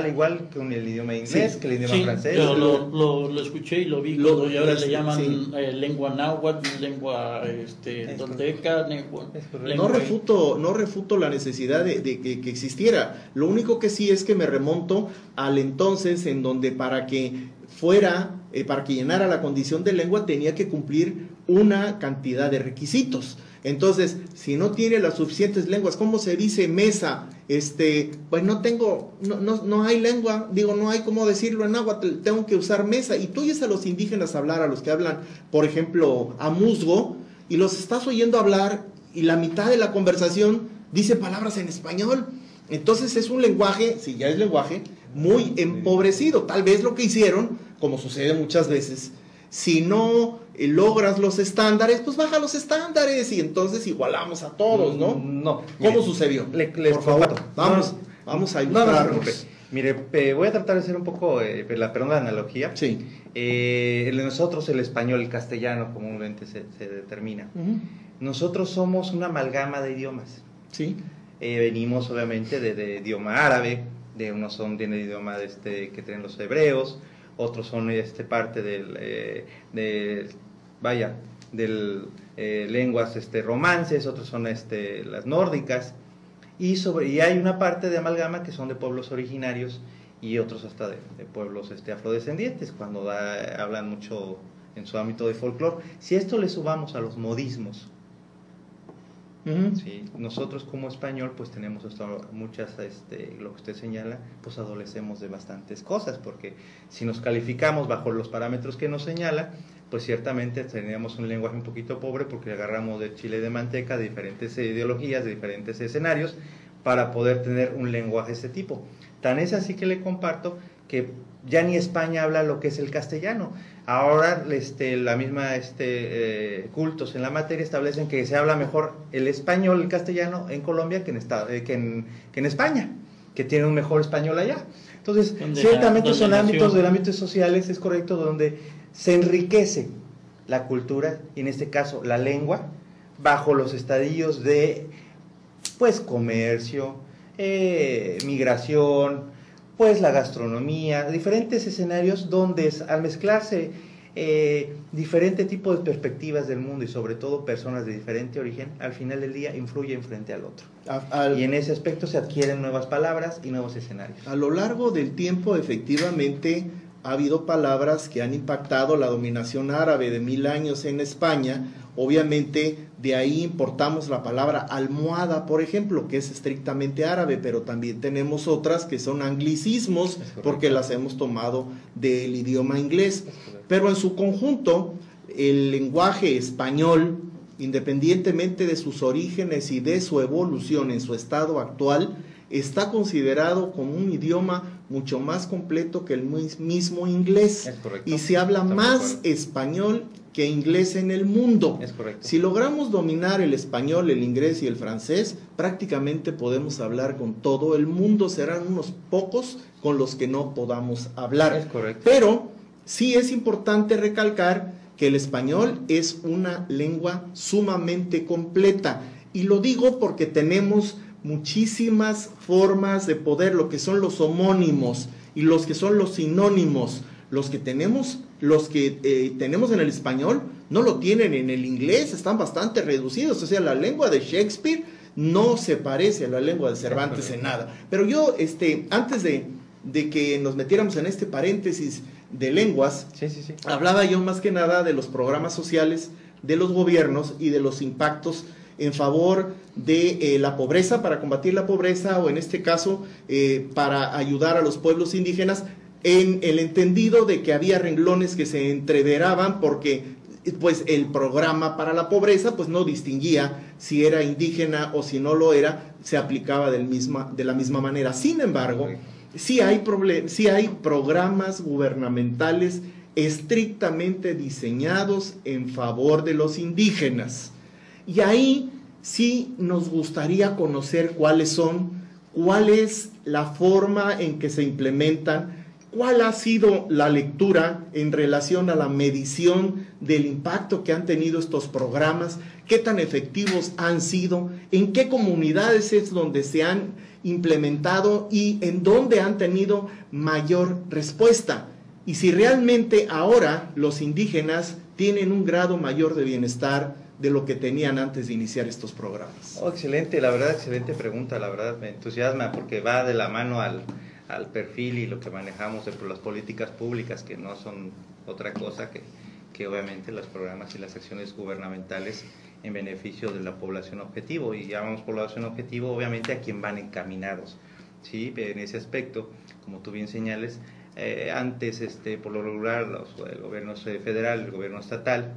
igual que el idioma inglés, Sí, que el idioma Sí, francés. yo lo escuché y lo vi cuando y ahora le llaman sí. lengua náhuatl, lengua tolteca, Es correcto. No refuto la necesidad de que existiera. Lo único que sí es que me remonto al entonces en donde para que llenara la condición de lengua tenía que cumplir una cantidad de requisitos. Entonces, si no tiene las suficientes lenguas, ¿cómo se dice mesa? Pues no hay lengua, no hay cómo decirlo en náhuatl, tengo que usar mesa. Y tú oyes a los indígenas hablar, a los que hablan, por ejemplo, amuzgo, y los estás oyendo hablar, y la mitad de la conversación dice palabras en español. Entonces es un lenguaje, si ya es lenguaje, muy empobrecido. Tal vez lo que hicieron, como sucede muchas veces, si no logras los estándares, pues baja los estándares y entonces igualamos a todos, ¿no? No. ¿Cómo Mire, sucedió? les Por favor, comparto. vamos a No, no se ilustrarnos. preocupe. Mire, voy a tratar de hacer un poco, perdón la analogía. Sí. Nosotros el español, el castellano comúnmente se determina. Ujú. Nosotros somos una amalgama de idiomas. Sí. Venimos obviamente de idioma árabe, unos son tienen el idioma que tienen los hebreos, otros son parte lenguas romances, otros son las nórdicas, y hay una parte de amalgama que son de pueblos originarios y otros hasta de pueblos afrodescendientes, cuando hablan mucho en su ámbito de folclore. Si esto le subamos a los modismos, Ujú. sí, nosotros como español pues tenemos muchas, lo que usted señala, pues adolecemos de bastantes cosas, porque si nos calificamos bajo los parámetros que nos señala, pues ciertamente teníamos un lenguaje un poquito pobre porque agarramos de chile de manteca, de diferentes ideologías, de diferentes escenarios, para poder tener un lenguaje de este tipo. Tan es así que le comparto que ya ni España habla lo que es el castellano. Ahora la misma cultos en la materia establecen que se habla mejor el español, el castellano en Colombia que en España, que tiene un mejor español allá. Entonces, ciertamente son ámbitos del ámbito sociales, es correcto, donde se enriquece la cultura, y en este caso la lengua, bajo los estadios de pues comercio, migración, pues la gastronomía, diferentes escenarios donde al mezclarse diferente tipo de perspectivas del mundo y sobre todo personas de diferente origen, al final del día influyen frente al otro. Y en ese aspecto se adquieren nuevas palabras y nuevos escenarios. A lo largo del tiempo, efectivamente, ha habido palabras que han impactado la dominación árabe de 1000 años en España. Obviamente, de ahí importamos la palabra almohada, por ejemplo, que es estrictamente árabe, pero también tenemos otras que son anglicismos, porque las hemos tomado del idioma inglés. Pero en su conjunto, el lenguaje español, independientemente de sus orígenes y de su evolución en su estado actual, está considerado como un idioma mucho más completo que el mismo inglés. Es correcto. Y se habla Estamos de más acuerdo. español que inglés en el mundo. Es correcto. Si logramos dominar el español, el inglés y el francés, prácticamente podemos hablar con todo el mundo. Serán unos pocos con los que no podamos hablar. Es correcto. Pero sí es importante recalcar que el español es una lengua sumamente completa. Y lo digo porque tenemos muchísimas formas de poder, lo que son los homónimos y los que son los sinónimos. Los que tenemos en el español no lo tienen en el inglés, están bastante reducidos. O sea, la lengua de Shakespeare no se parece a la lengua de Cervantes en nada. Pero yo, antes de que nos metiéramos en este paréntesis de lenguas, Sí. hablaba yo más que nada de los programas sociales de los gobiernos y de los impactos en favor de la pobreza, para combatir la pobreza, o en este caso para ayudar a los pueblos indígenas, en el entendido de que había renglones que se entreveraban porque pues el programa para la pobreza pues no distinguía si era indígena o si no lo era, se aplicaba de la misma manera. Sin embargo, sí hay programas gubernamentales estrictamente diseñados en favor de los indígenas. Y ahí sí nos gustaría conocer cuáles son, cuál es la forma en que se implementan, cuál ha sido la lectura en relación a la medición del impacto que han tenido estos programas, qué tan efectivos han sido, en qué comunidades es donde se han implementado y en dónde han tenido mayor respuesta. Y si realmente ahora los indígenas tienen un grado mayor de bienestar de lo que tenían antes de iniciar estos programas. Oh, excelente, la verdad, excelente pregunta, la verdad me entusiasma porque va de la mano al perfil y lo que manejamos de las políticas públicas, que no son otra cosa que obviamente los programas y las acciones gubernamentales en beneficio de la población objetivo. Y llamamos población objetivo obviamente a quien van encaminados, ¿sí? En ese aspecto, como tú bien señales, antes por lo regular el gobierno federal, el gobierno estatal,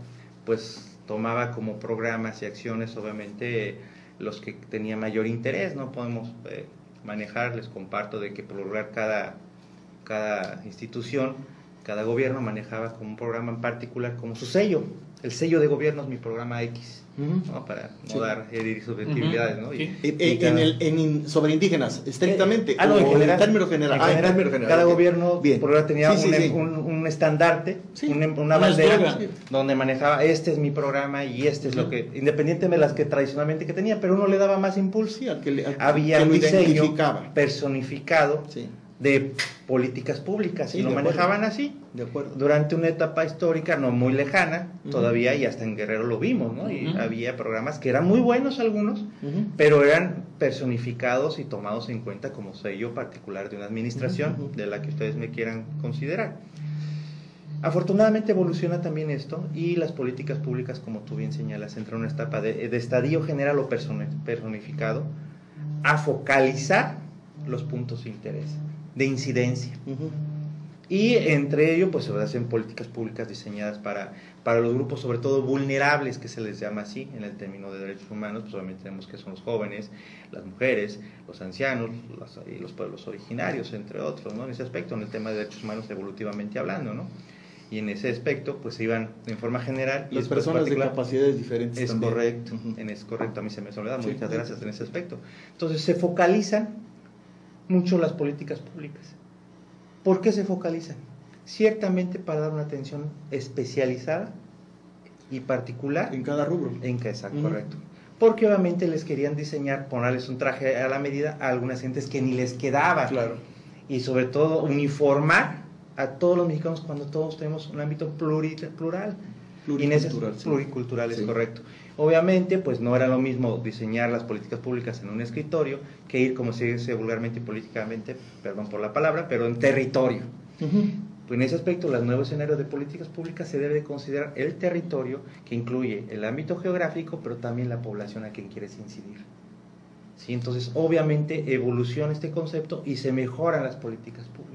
pues tomaba como programas y acciones obviamente los que tenían mayor interés. No podemos manejar, les comparto de que por lo regular cada institución, cada gobierno manejaba como un programa en particular como su sello. El sello de gobierno es mi programa X, ¿no? Para no herir subjetividades, ¿no? Sobre indígenas, estrictamente, no, en general, en términos generales. Cada gobierno bien, por ahora tenía un un estandarte, una bandera donde manejaba, este es mi programa y este es lo que, independientemente de las que tradicionalmente que tenía, pero uno le daba más impulso. Había un diseño personificado de políticas públicas y lo manejaban así. De acuerdo. Durante una etapa histórica no muy lejana, todavía, y hasta en Guerrero lo vimos, ¿no? Y había programas que eran muy buenos algunos, pero eran personificados y tomados en cuenta como sello particular de una administración de la que ustedes me quieran considerar. Afortunadamente evoluciona también esto y las políticas públicas, como tú bien señalas, entran en una etapa de estadio general o personificado a focalizar los puntos de interés, de incidencia. Y entre ello pues se hacen políticas públicas diseñadas para los grupos sobre todo vulnerables, que se les llama así en el término de derechos humanos. Pues obviamente tenemos que son los jóvenes, las mujeres, los ancianos y los pueblos originarios, entre otros, ¿no? En ese aspecto, en el tema de derechos humanos evolutivamente hablando, ¿no? Y en ese aspecto pues se iban en forma general y las personas de capacidades diferentes es también. Correcto, es correcto, a mí se me olvidó, muchas gracias en ese aspecto. Entonces se focalizan mucho las políticas públicas. ¿Por qué se focalizan? Ciertamente para dar una atención especializada y particular en cada rubro. Correcto. Porque obviamente les querían diseñar, ponerles un traje a la medida a algunas gentes que ni les quedaba. Claro. Y sobre todo uniformar a todos los mexicanos cuando todos tenemos un ámbito plural. Pluricultural, es correcto. Obviamente, pues no era lo mismo diseñar las políticas públicas en un escritorio que ir, como se dice vulgarmente y políticamente, perdón por la palabra, pero en territorio. Pues en ese aspecto, el nuevo escenario de políticas públicas se debe de considerar el territorio, que incluye el ámbito geográfico, pero también la población a quien quieres incidir. ¿Sí? Entonces, obviamente, evoluciona este concepto y se mejoran las políticas públicas.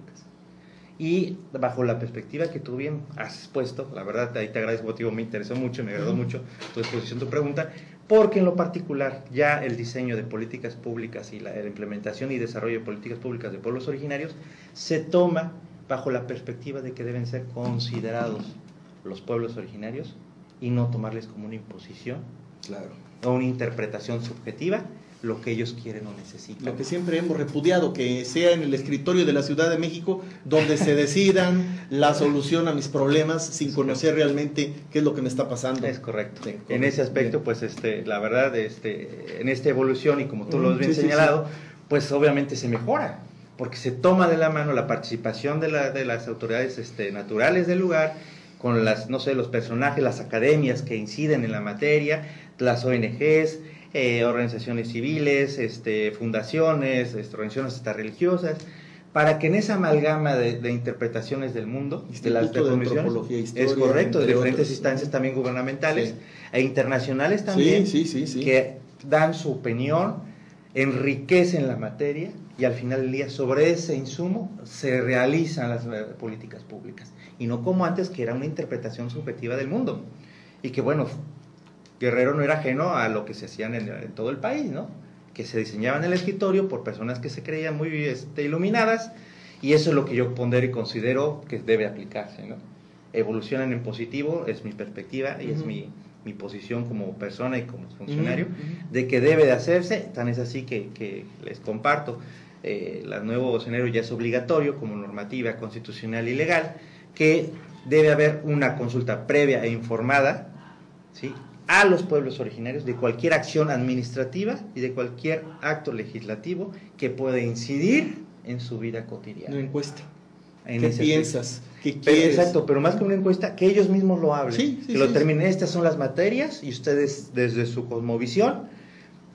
Y bajo la perspectiva que tú bien has puesto, la verdad, ahí te agradezco, motivo, me interesó mucho, me agradó mucho tu exposición, tu pregunta, porque en lo particular ya el diseño de políticas públicas y la implementación y desarrollo de políticas públicas de pueblos originarios se toma bajo la perspectiva de que deben ser considerados los pueblos originarios y no tomarles como una imposición Claro. o una interpretación subjetiva lo que ellos quieren o necesitan. Lo que siempre hemos repudiado, que sea en el escritorio de la Ciudad de México donde se decidan la solución a mis problemas sin conocer realmente qué es lo que me está pasando. Es correcto. Sí, correcto. En ese aspecto, Bien. pues la verdad, en esta evolución, y como tú lo has bien Sí, sí, señalado, pues obviamente se mejora, porque se toma de la mano la participación de las autoridades naturales del lugar, con los personajes, las academias que inciden en la materia, las ONGs, organizaciones civiles, fundaciones, organizaciones hasta religiosas, para que en esa amalgama de interpretaciones del mundo, de las Instituto de definiciones, Antropología e Historia, es correcto, de entre diferentes otros. instancias también gubernamentales Sí. e internacionales también, Sí. que dan su opinión, enriquecen la materia y al final del día sobre ese insumo se realizan las políticas públicas, y no como antes, que era una interpretación subjetiva del mundo, y que bueno, Guerrero no era ajeno a lo que se hacían en todo el país, ¿no? Que se diseñaban en el escritorio por personas que se creían muy iluminadas, y eso es lo que yo pondero y considero que debe aplicarse, ¿no? Evolucionan en positivo, es mi perspectiva y es mi posición como persona y como funcionario, de que debe de hacerse. Tan es así que les comparto, el nuevo escenario ya es obligatorio como normativa constitucional y legal, que debe haber una consulta previa e informada, ¿sí?, a los pueblos originarios de cualquier acción administrativa y de cualquier acto legislativo que pueda incidir en su vida cotidiana. Una encuesta. En ¿Qué ese piensas? ¿Qué Pero, quieres? exacto, pero más que una encuesta, que ellos mismos lo hablen, Sí, que lo terminen. Estas son las materias, y ustedes desde su cosmovisión,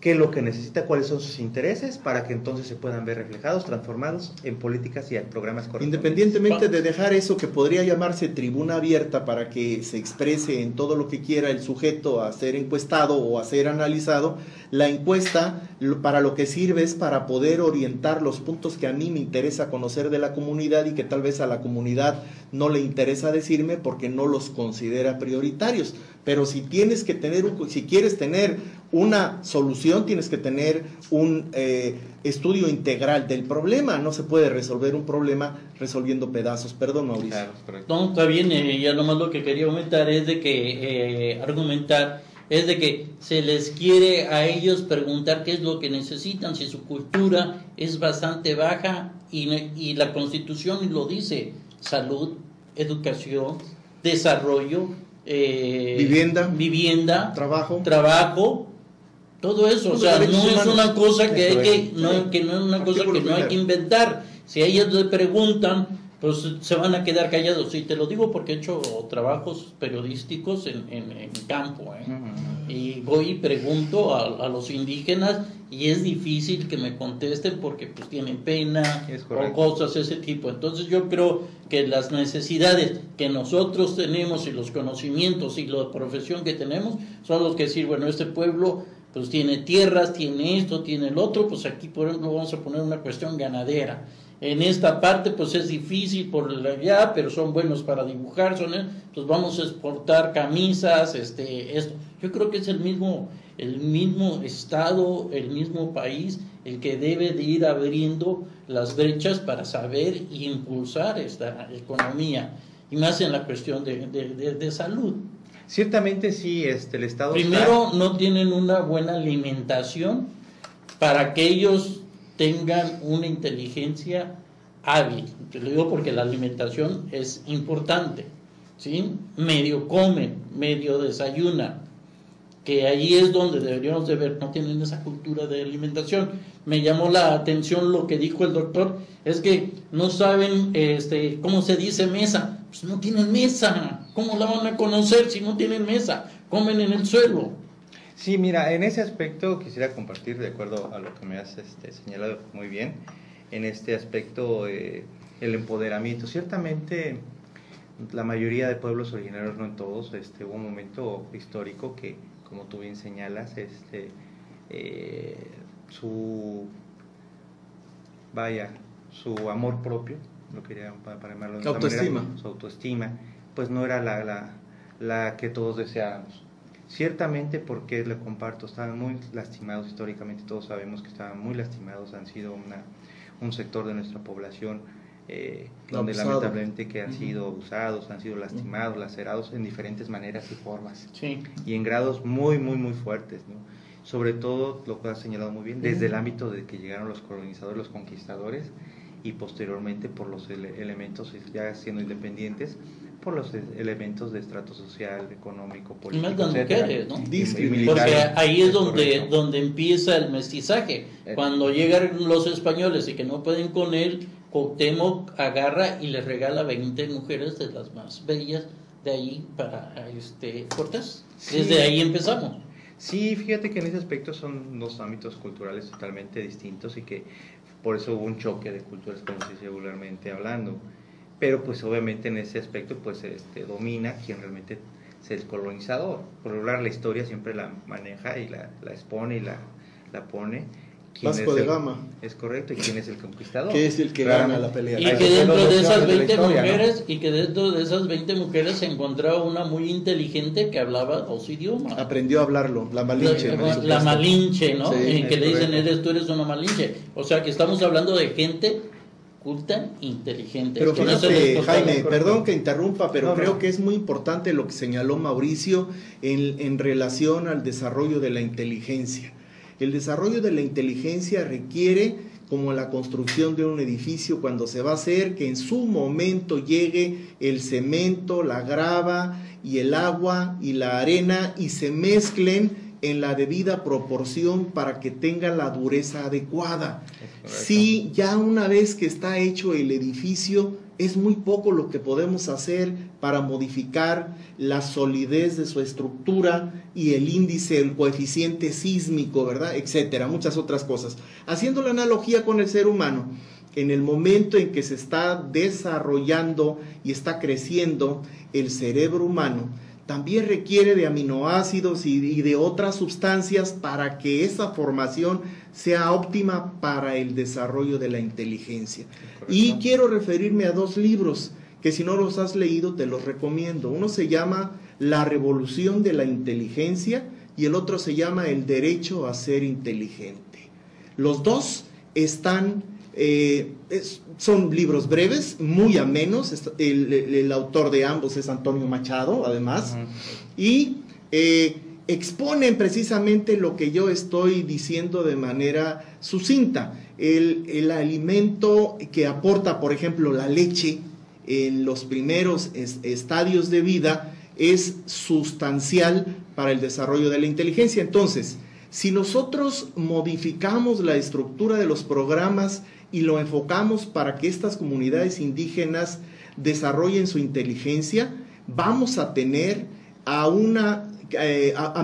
qué es lo que necesita, cuáles son sus intereses, para que entonces se puedan ver reflejados, transformados en políticas y en programas correctos. Independientemente de dejar eso que podría llamarse tribuna abierta para que se exprese en todo lo que quiera el sujeto a ser encuestado o a ser analizado, la encuesta para lo que sirve es para poder orientar los puntos que a mí me interesa conocer de la comunidad y que tal vez a la comunidad no le interesa decirme porque no los considera prioritarios. Pero si tienes que tener si quieres tener una solución, tienes que tener un estudio integral del problema. No se puede resolver un problema resolviendo pedazos. Perdón, Mauricio. Claro, correcto. No, está bien, ya nomás lo que quería aumentar es de que, argumentar, es de que se les quiere a ellos preguntar qué es lo que necesitan, si su cultura es bastante baja, y la Constitución lo dice: salud, educación, desarrollo, vivienda, trabajo, todo eso. O sea, no es una cosa que hay que, no es una cosa que no hay que inventar. Si a ellos le preguntan, pues se van a quedar callados. Y te lo digo porque he hecho trabajos periodísticos en campo, y voy y pregunto a los indígenas, y es difícil que me contesten porque pues tienen pena o cosas de ese tipo. Entonces yo creo que las necesidades que nosotros tenemos y los conocimientos y la profesión que tenemos son los que decir, bueno, este pueblo pues tiene tierras, tiene esto, tiene el otro, pues aquí por ejemplo vamos a poner una cuestión ganadera. En esta parte pues es difícil por allá, pero son buenos para dibujar, pues vamos a exportar camisas, esto. Yo creo que es el mismo estado, el mismo país, el que debe de ir abriendo las brechas para saber y impulsar esta economía, y más en la cuestión de salud. Ciertamente sí, el Estado primero no tienen una buena alimentación para que ellos tengan una inteligencia hábil. Te lo digo porque la alimentación es importante, ¿sí? Medio comen, medio desayunan, que ahí es donde deberíamos de ver. No tienen esa cultura de alimentación. Me llamó la atención lo que dijo el doctor, es que no saben cómo se dice mesa. Pues no tienen mesa. ¿Cómo la van a conocer si no tienen mesa? Comen en el suelo. Sí, mira, en ese aspecto quisiera compartir, de acuerdo a lo que me has señalado muy bien, en este aspecto el empoderamiento. Ciertamente la mayoría de pueblos originarios, no en todos, hubo un momento histórico que, como tú bien señalas, su amor propio, lo quería para llamarlo de esta manera, su autoestima, pues no era la que todos deseábamos. Ciertamente, porque lo comparto, estaban muy lastimados históricamente, todos sabemos que estaban muy lastimados, han sido un sector de nuestra población donde Abusado. lamentablemente que han sido abusados, han sido lastimados, lacerados en diferentes maneras y formas. Sí. Y en grados muy, muy, muy fuertes, ¿no? Sobre todo, lo que has señalado muy bien, desde el ámbito de que llegaron los colonizadores, los conquistadores, y posteriormente por los elementos, ya siendo independientes, por los elementos de estrato social, económico, Y político, más las etcétera. mujeres, ¿no? Y militares. Porque ahí es correcto. donde empieza el mestizaje. Cuando llegan los españoles y que no pueden con él, Cuauhtémoc agarra y le regala 20 mujeres de las más bellas de ahí para Cortés. Sí. Desde ahí empezamos. Sí, fíjate que en ese aspecto son dos ámbitos culturales totalmente distintos y que por eso hubo un choque de culturas, como se dice vulgarmente hablando. Pero pues obviamente en ese aspecto pues domina quien realmente es el colonizador. Por lo regular la historia siempre la maneja y la expone y la pone. Vasco de Gama. Es correcto, y quién es el conquistador. Que es el que Claramente. gana la pelea. Y Hay que dos dentro de versiones esas la 20 historia, ¿no? mujeres, y que dentro de esas 20 mujeres se encontraba una muy inteligente que hablaba 2 idiomas. Aprendió a hablarlo, la Malinche. por La supuesto. Malinche, ¿no? Sí, En que es le dicen, correcto. tú eres una Malinche. O sea que estamos hablando de gente culta, inteligente. Pero Que no se fíjate, les toca Jaime, la- perdón que interrumpa, pero No, creo no. que es muy importante lo que señaló Mauricio en relación al desarrollo de la inteligencia. El desarrollo de la inteligencia requiere, como la construcción de un edificio, cuando se va a hacer, que en su momento llegue el cemento, la grava y el agua y la arena y se mezclen en la debida proporción para que tenga la dureza adecuada. Correcto. Sí, ya una vez que está hecho el edificio, es muy poco lo que podemos hacer para modificar la solidez de su estructura y el índice, el coeficiente sísmico, ¿verdad? Etcétera, muchas otras cosas. Haciendo la analogía con el ser humano, en el momento en que se está desarrollando y está creciendo el cerebro humano, también requiere de aminoácidos y de otras sustancias para que esa formación sea óptima para el desarrollo de la inteligencia. Correcto. Y quiero referirme a 2 libros que si no los has leído te los recomiendo. Uno se llama La Revolución de la Inteligencia y el otro se llama El Derecho a Ser Inteligente. Los dos están... son libros breves, muy amenos. El autor de ambos es Antonio Machado, además, y exponen precisamente lo que yo estoy diciendo de manera sucinta. El alimento que aporta, por ejemplo, la leche en los primeros estadios de vida es sustancial para el desarrollo de la inteligencia. Entonces, si nosotros modificamos la estructura de los programas y lo enfocamos para que estas comunidades indígenas desarrollen su inteligencia, vamos a tener a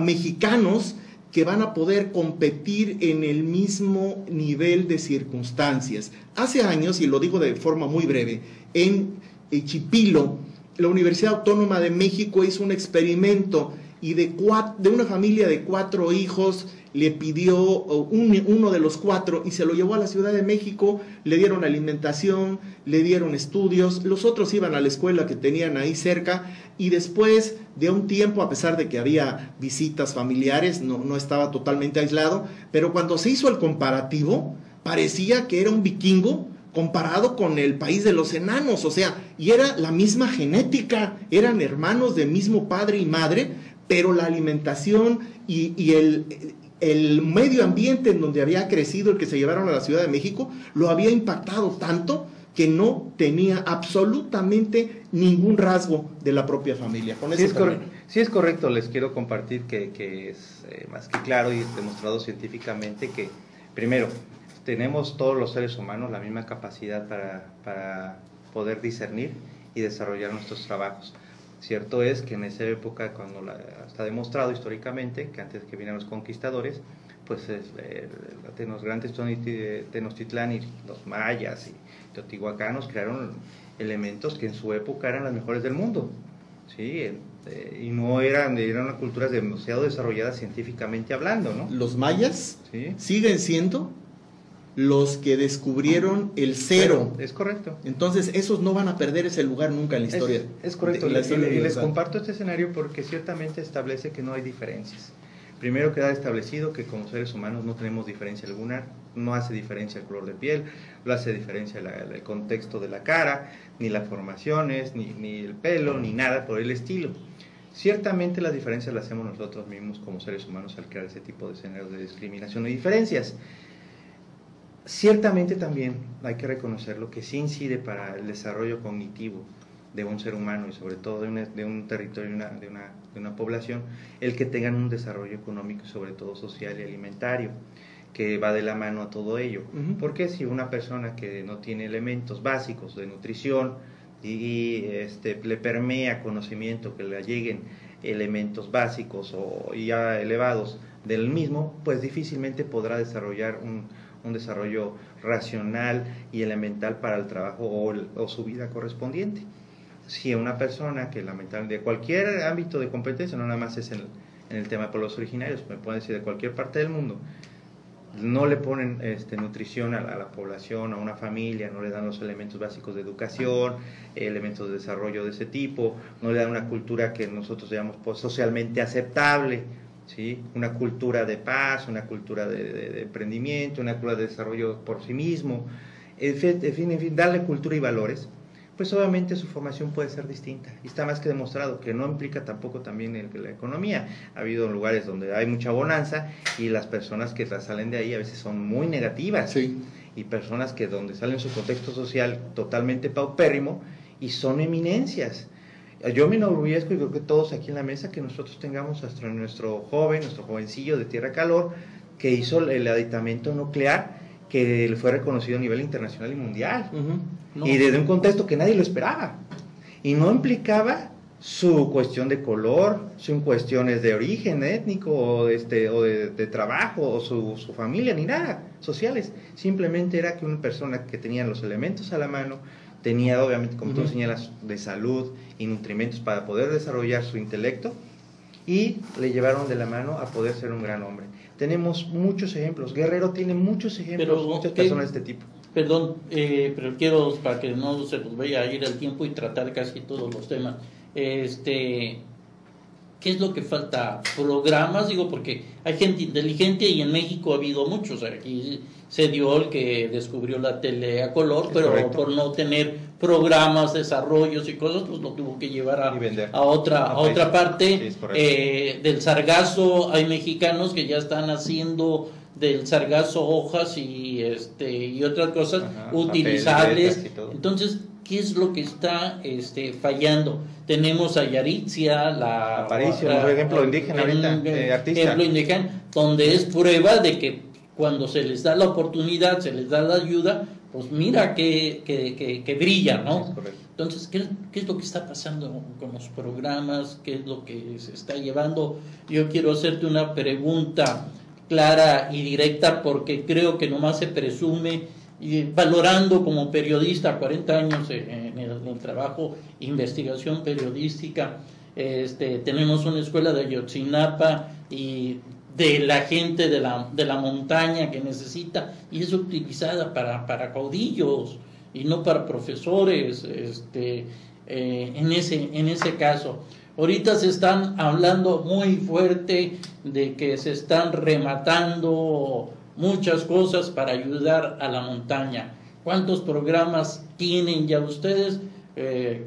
mexicanos que van a poder competir en el mismo nivel de circunstancias. Hace años, y lo digo de forma muy breve, en Chipilo, la Universidad Autónoma de México hizo un experimento y de una familia de 4 hijos le pidió uno de los 4 y se lo llevó a la Ciudad de México, le dieron alimentación, le dieron estudios, los otros iban a la escuela que tenían ahí cerca y después de un tiempo, a pesar de que había visitas familiares, no estaba totalmente aislado, pero cuando se hizo el comparativo, parecía que era un vikingo comparado con el país de los enanos, o sea, y era la misma genética, eran hermanos de mismo padre y madre, pero la alimentación y el medio ambiente en donde había crecido el que se llevaron a la Ciudad de México, lo había impactado tanto que no tenía absolutamente ningún rasgo de la propia familia. Con Sí, eso es correcto, les quiero compartir que es más que claro y demostrado científicamente que, primero, tenemos todos los seres humanos la misma capacidad para poder discernir y desarrollar nuestros trabajos. Cierto es que en esa época, cuando está demostrado históricamente que antes que vinieran los conquistadores, pues los grandes Tenochtitlán y los mayas y teotihuacanos crearon elementos que en su época eran las mejores del mundo, ¿sí? Y no eran unas culturas demasiado desarrolladas científicamente hablando, ¿no? Los mayas ¿Sí? siguen siendo los que descubrieron el cero. Es correcto. Entonces, esos no van a perder ese lugar nunca en la historia. Es correcto, En la historia y les universal. comparto este escenario porque ciertamente establece que no hay diferencias. Primero queda establecido que como seres humanos no tenemos diferencia alguna, no hace diferencia el color de piel, no hace diferencia el contexto de la cara, ni las formaciones, ni el pelo, ni nada por el estilo. Ciertamente las diferencias las hacemos nosotros mismos como seres humanos al crear ese tipo de escenarios de discriminación y diferencias. Ciertamente también hay que reconocerlo que sí incide para el desarrollo cognitivo de un ser humano y sobre todo de un territorio, de una población, el que tengan un desarrollo económico y sobre todo social y alimentario, que va de la mano a todo ello. Porque si una persona que no tiene elementos básicos de nutrición y le permea conocimiento, que le lleguen elementos básicos o ya elevados del mismo, pues difícilmente podrá desarrollar un desarrollo racional y elemental para el trabajo o su vida correspondiente. Si una persona que lamentablemente de cualquier ámbito de competencia, no nada más es en el tema de pueblos originarios, me pueden decir de cualquier parte del mundo, no le ponen nutrición a la población, a una familia, no le dan los elementos básicos de educación, elementos de desarrollo de ese tipo, no le dan una cultura que nosotros llamamos pues, socialmente aceptable, ¿sí? Una cultura de paz, una cultura de emprendimiento, una cultura de desarrollo por sí mismo, en fin, darle cultura y valores, pues obviamente su formación puede ser distinta. Y está más que demostrado que no implica tampoco también la economía. Ha habido lugares donde hay mucha bonanza y las personas que salen de ahí a veces son muy negativas. Sí. Y personas que donde salen su contexto social totalmente paupérrimo y son eminencias. Yo me enorgullezco y creo que todos aquí en la mesa que nosotros tengamos nuestro jovencillo de Tierra Calor que hizo el aditamento nuclear que le fue reconocido a nivel internacional y mundial. No. Y desde un contexto que nadie lo esperaba. Y no implicaba su cuestión de color, su cuestiones de origen étnico o de trabajo o su familia, ni nada, sociales. Simplemente era que una persona que tenía los elementos a la mano, tenía obviamente, como tú señalas, de salud y nutrimentos para poder desarrollar su intelecto y le llevaron de la mano a poder ser un gran hombre. Tenemos muchos ejemplos, Guerrero tiene muchos ejemplos, muchas personas de este tipo. Perdón, pero quiero, para que no se nos vaya a ir el tiempo y tratar casi todos los temas, ¿qué es lo que falta? ¿Programas? Digo, porque hay gente inteligente y en México ha habido muchos. Aquí se dio el que descubrió la tele a color, pero correcto, por no tener programas, desarrollos y cosas, pues lo tuvo que llevar a otra parte. Sí, del sargazo hay mexicanos que ya están haciendo del sargazo hojas y otras cosas utilizables. Entonces, ¿qué es lo que está fallando? Tenemos a Yaritzia, Aparicio, un ejemplo indígena ahorita, artista. Ejemplo indígena, donde es prueba de que cuando se les da la oportunidad, se les da la ayuda, pues mira que brilla, ¿no? Entonces, ¿qué es lo que está pasando con los programas? ¿Qué es lo que se está llevando? Yo quiero hacerte una pregunta clara y directa porque creo que nomás se presume, y valorando como periodista 40 años en el trabajo, investigación periodística, tenemos una escuela de Ayotzinapa y de la gente de la montaña que necesita y es utilizada para caudillos y no para profesores, en ese caso. Ahorita se están hablando muy fuerte de que se están rematando muchas cosas para ayudar a la montaña. ¿Cuántos programas tienen ya ustedes?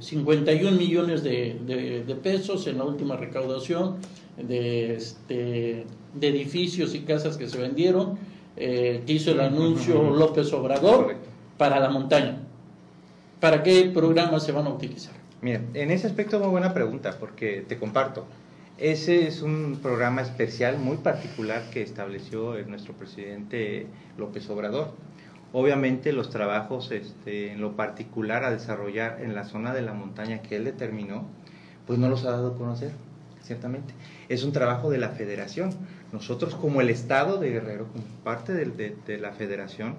51 millones de pesos en la última recaudación de edificios y casas que se vendieron, que hizo el anuncio López Obrador para la montaña. ¿Para qué programas se van a utilizar? Mira, en ese aspecto muy buena pregunta, porque te comparto. Ese es un programa especial, muy particular, que estableció nuestro presidente López Obrador. Obviamente los trabajos en lo particular a desarrollar en la zona de la montaña que él determinó, pues no los ha dado a conocer, ciertamente. Es un trabajo de la federación. Nosotros como el estado de Guerrero, como parte de la federación,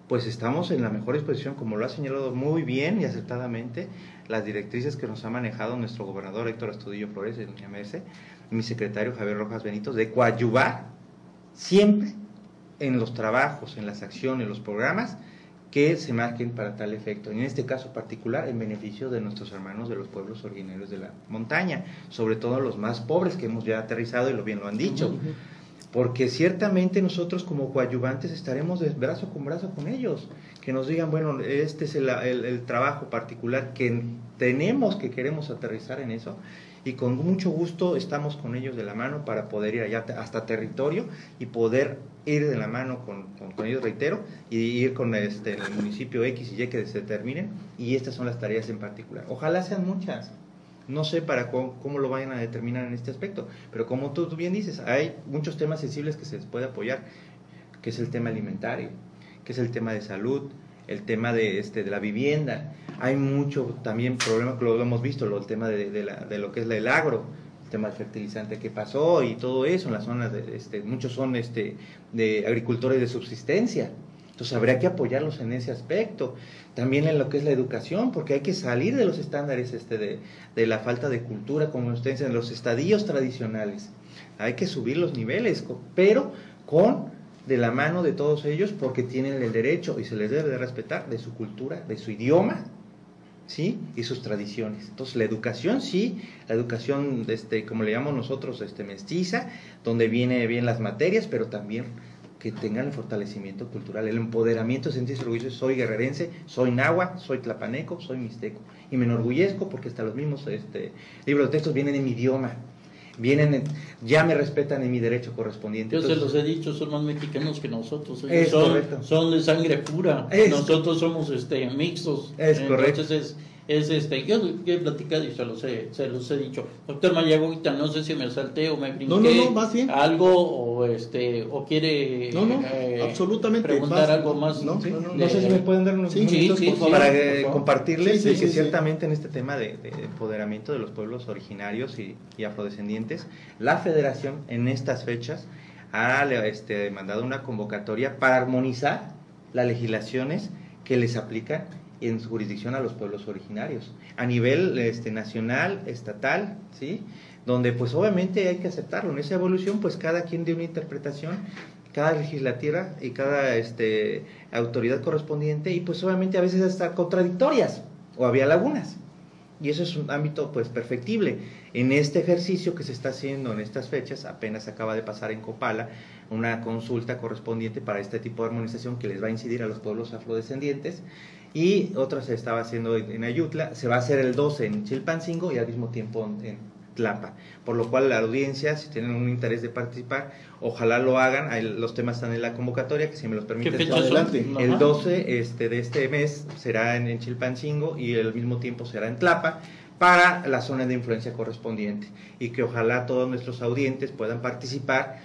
pues estamos en la mejor disposición, como lo ha señalado muy bien y acertadamente las directrices que nos ha manejado nuestro gobernador Héctor Astudillo Flores y doña Merce, mi secretario Javier Rojas Benítez, de coadyuvar siempre en los trabajos, en las acciones, en los programas que se marquen para tal efecto, en este caso particular en beneficio de nuestros hermanos de los pueblos originarios de la montaña, sobre todo los más pobres que hemos ya aterrizado y bien lo han dicho. porque ciertamente nosotros como coadyuvantes estaremos de brazo con ellos, que nos digan, bueno, este es el trabajo particular que tenemos, que queremos aterrizar en eso, y con mucho gusto estamos con ellos de la mano para poder ir allá hasta territorio y poder ir de la mano con ellos, reitero, y ir con el municipio X y Y que se determinen, y estas son las tareas en particular. Ojalá sean muchas, no sé para cómo lo vayan a determinar en este aspecto, pero como tú bien dices, hay muchos temas sensibles que se les puede apoyar, que es el tema alimentario, que es el tema de salud, el tema de la vivienda. Hay mucho también problema que lo hemos visto, el tema de lo que es el agro, el tema del fertilizante que pasó y todo eso en las zonas muchos son de agricultores de subsistencia. Entonces habría que apoyarlos en ese aspecto. También en lo que es la educación, porque hay que salir de los estándares de la falta de cultura, como ustedes dicen, los estadios tradicionales. Hay que subir los niveles, pero de la mano de todos ellos, porque tienen el derecho y se les debe de respetar de su cultura, de su idioma, ¿sí? Y sus tradiciones. Entonces la educación, sí, la educación como le llamamos nosotros, mestiza, donde viene bien las materias, pero también que tengan el fortalecimiento cultural, el empoderamiento, sentirse orgulloso. Soy guerrerense, soy náhuatl, soy tlapaneco, soy mixteco, y me enorgullezco porque hasta los mismos libros de textos vienen en mi idioma, ya me respetan en mi derecho correspondiente. Yo se los he dicho, son más mexicanos que nosotros, son de sangre pura, nosotros somos mixtos. Es correcto. Entonces yo he platicado y se los he dicho. Doctor Mayagüita, no sé si me salté o me brinqué no, más bien. algo o quiere absolutamente preguntar algo más. No sé si me pueden dar unos minutos por favor, para compartirles que ciertamente en este tema de empoderamiento de los pueblos originarios y afrodescendientes, la Federación en estas fechas ha mandado una convocatoria para armonizar las legislaciones que les aplican en su jurisdicción a los pueblos originarios, a nivel nacional, estatal, ¿sí? Donde pues obviamente hay que aceptarlo. En esa evolución pues cada quien dio una interpretación, cada legislatura y cada autoridad correspondiente, y pues obviamente a veces hasta contradictorias, o había lagunas, y eso es un ámbito pues perfectible. En este ejercicio que se está haciendo en estas fechas, apenas acaba de pasar en Copala una consulta correspondiente para este tipo de armonización que les va a incidir a los pueblos afrodescendientes, y otra se estaba haciendo en Ayutla, se va a hacer el 12 en Chilpancingo y al mismo tiempo en Tlapa, por lo cual la audiencia, si tienen un interés de participar, ojalá lo hagan. Ahí los temas están en la convocatoria, que si me los permiten, adelante. El 12 de este mes será en Chilpancingo y al mismo tiempo será en Tlapa, para la zona de influencia correspondiente, y que ojalá todos nuestros audientes puedan participar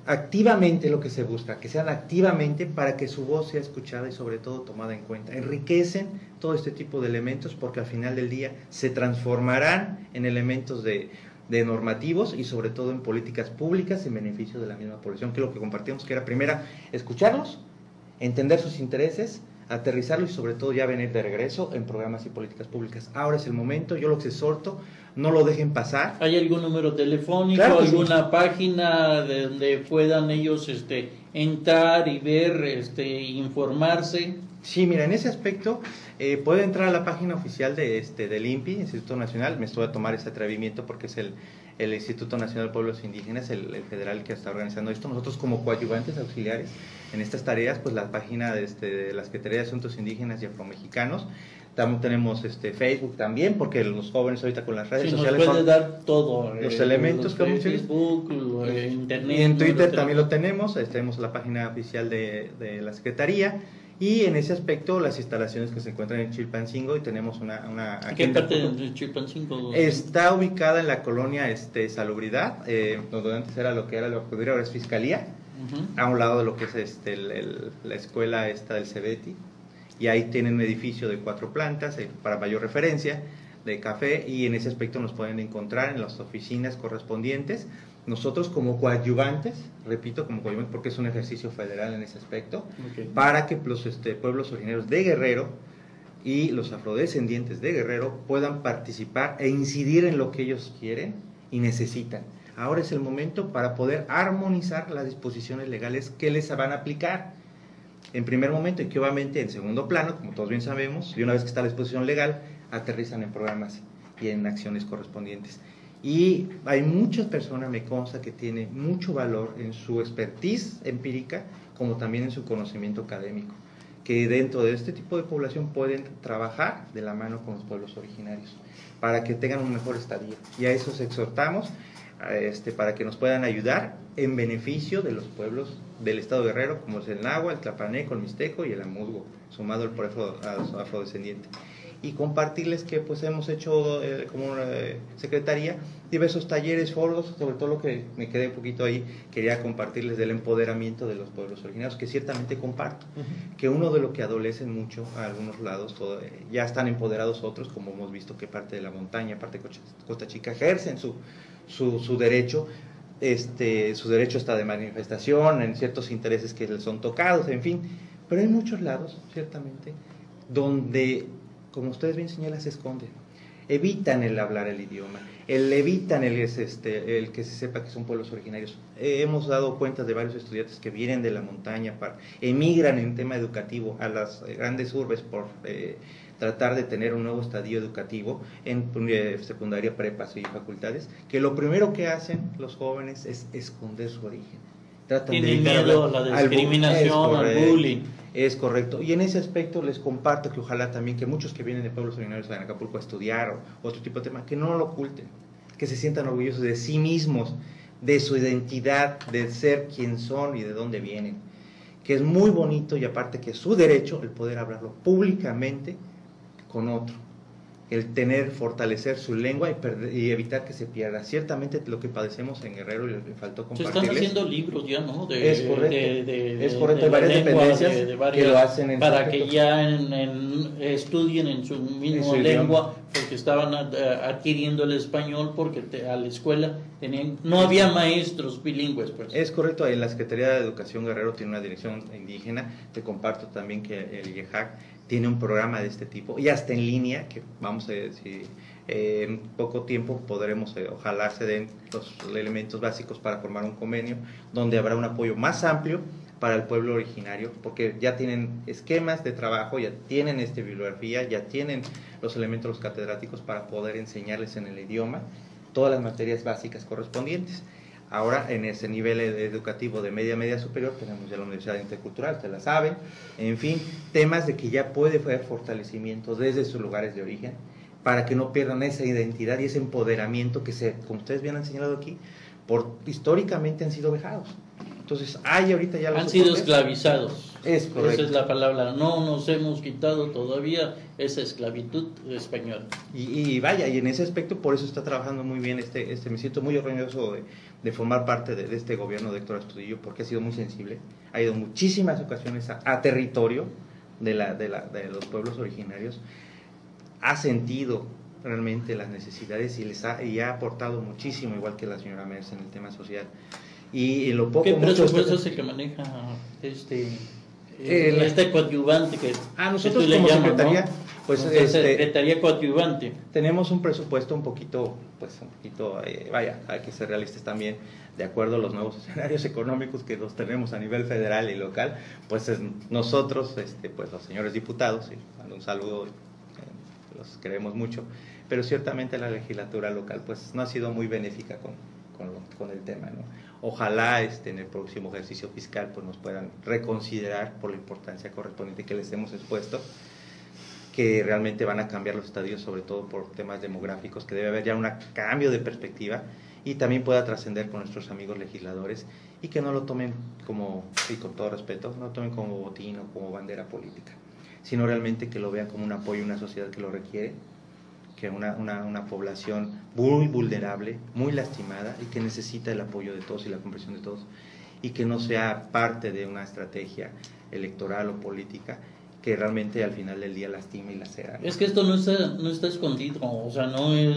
activamente. Lo que se busca, que sean activamente, para que su voz sea escuchada y sobre todo tomada en cuenta. Enriquecen todo este tipo de elementos, porque al final del día se transformarán en elementos de normativos y sobre todo en políticas públicas en beneficio de la misma población, que es lo que compartimos, que era primero escucharlos, entender sus intereses, aterrizarlo y sobre todo ya venir de regreso en programas y políticas públicas. Ahora es el momento, yo los exhorto, no lo dejen pasar. ¿Hay algún número telefónico, claro, alguna página de donde puedan ellos entrar y ver, informarse? Sí, mira, en ese aspecto puede entrar a la página oficial del INPI, Instituto Nacional. Me estuve a tomar ese atrevimiento porque es el Instituto Nacional de Pueblos Indígenas, el federal que está organizando esto. Nosotros como coadyuvantes auxiliares en estas tareas, pues la página de la Secretaría de Asuntos Indígenas y Afromexicanos. También tenemos Facebook también, porque los jóvenes ahorita con las redes sociales nos puede dar todo, los elementos que vamos a Facebook, Internet. Y en Twitter también lo tenemos. Tenemos la página oficial de la Secretaría. Y en ese aspecto, las instalaciones que se encuentran en Chilpancingo, y tenemos una ¿Qué parte de Chilpancingo? Está ubicada en la colonia Salubridad, donde antes era lo que ahora es Fiscalía, a un lado de lo que es la escuela del Cebeti, y ahí tienen un edificio de 4 plantas, para mayor referencia, de café, y en ese aspecto nos pueden encontrar en las oficinas correspondientes. Nosotros como coadyuvantes, repito, como coadyuvantes porque es un ejercicio federal en ese aspecto, para que los pueblos originarios de Guerrero y los afrodescendientes de Guerrero puedan participar e incidir en lo que ellos quieren y necesitan. Ahora es el momento para poder armonizar las disposiciones legales que les van a aplicar en primer momento, y que obviamente en segundo plano, como todos bien sabemos, y una vez que está la disposición legal, aterrizan en programas y en acciones correspondientes. Y hay muchas personas, me consta, que tienen mucho valor en su expertise empírica, como también en su conocimiento académico, que dentro de este tipo de población pueden trabajar de la mano con los pueblos originarios, para que tengan un mejor estadio. Y a esos exhortamos, para que nos puedan ayudar en beneficio de los pueblos del estado de Guerrero, como es el Nahua, el Tlapaneco, el Mixteco y el Amuzgo, sumado al pueblo afrodescendiente. Y compartirles que pues hemos hecho como una secretaría diversos talleres, foros, sobre todo lo que me quedé un poquito ahí, quería compartirles del empoderamiento de los pueblos originarios, que ciertamente comparto, que uno de lo que adolecen mucho a algunos lados, ya están empoderados otros, como hemos visto que parte de la montaña, parte de Costa Chica, ejercen su derecho, su derecho hasta de manifestación, en ciertos intereses que les son tocados, en fin, pero hay muchos lados, ciertamente, donde, como ustedes bien señalan, se esconden, evitan el hablar el idioma, evitan el que se sepa que son pueblos originarios. Hemos dado cuenta de varios estudiantes que vienen de la montaña, emigran en tema educativo a las grandes urbes por tratar de tener un nuevo estadio educativo en secundaria, prepas y facultades, que lo primero que hacen los jóvenes es esconder su origen. Tienen miedo a la discriminación, al bullying. Es correcto, y en ese aspecto les comparto que ojalá también que muchos que vienen de pueblos originarios a Acapulco a estudiar o otro tipo de tema, que no lo oculten, que se sientan orgullosos de sí mismos, de su identidad, de ser quien son y de dónde vienen, que es muy bonito, y aparte que es su derecho el poder hablarlo públicamente con otro, el fortalecer su lengua y evitar que se pierda. Ciertamente lo que padecemos en Guerrero, le faltó compartirles. Se están haciendo libros ya, ¿no? Es correcto, hay varias dependencias que lo hacen para que ya estudien en su misma lengua, porque estaban adquiriendo el español, porque a la escuela no había maestros bilingües, pues. Es correcto, en la Secretaría de Educación Guerrero tiene una dirección indígena. Te comparto también que el IEJAC tiene un programa de este tipo, y hasta en línea, que vamos a decir, en poco tiempo podremos, ojalá se den los elementos básicos para formar un convenio, donde habrá un apoyo más amplio para el pueblo originario, porque ya tienen esquemas de trabajo, ya tienen bibliografía, ya tienen los elementos, los catedráticos, para poder enseñarles en el idioma todas las materias básicas correspondientes. Ahora, en ese nivel educativo de media superior, tenemos ya la Universidad Intercultural, ustedes la saben, en fin, temas de que ya puede haber fortalecimiento desde sus lugares de origen, para que no pierdan esa identidad y ese empoderamiento que, como ustedes bien han señalado aquí, históricamente han sido vejados. Entonces, ahorita ya han sido esclavizados. Es correcto. Esa es la palabra. No nos hemos quitado todavía esa esclavitud española. Y vaya, y en ese aspecto, por eso está trabajando muy bien me siento muy orgulloso de formar parte de este gobierno de Héctor Astudillo, porque ha sido muy sensible, ha ido muchísimas ocasiones a territorio de los pueblos originarios, ha sentido realmente las necesidades y ha aportado muchísimo, igual que la señora Merce, en el tema social. Y lo poco, ¿qué presupuesto es el que maneja este coadyuvante que nosotros como secretaría, ¿no? Pues secretaría coadyuvante, tenemos un presupuesto un poquito, hay que ser realistas también, de acuerdo a los nuevos escenarios económicos que los tenemos a nivel federal y local, pues nosotros, pues los señores diputados, y mando un saludo, los queremos mucho, pero ciertamente la legislatura local pues no ha sido muy benéfica con el tema, ¿no? Ojalá en el próximo ejercicio fiscal pues nos puedan reconsiderar por la importancia correspondiente que les hemos expuesto, que realmente van a cambiar los estadios, sobre todo por temas demográficos, que debe haber ya un cambio de perspectiva, y también pueda trascender con nuestros amigos legisladores, y que no lo tomen como, y con todo respeto, no lo tomen como botín o como bandera política, sino realmente que lo vean como un apoyo a una sociedad que lo requiere, que una población muy vulnerable, muy lastimada, y que necesita el apoyo de todos y la comprensión de todos, y que no sea parte de una estrategia electoral o política que realmente al final del día lastima y lacera, ¿no? Es que esto no está escondido, o sea,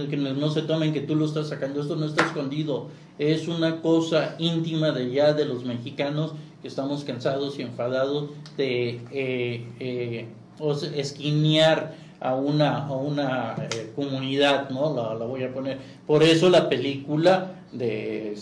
que no se tomen que tú lo estás sacando, esto no está escondido, es una cosa íntima de los mexicanos, que estamos cansados y enfadados de esquinear a una comunidad, ¿no? La voy a poner. Por eso la película de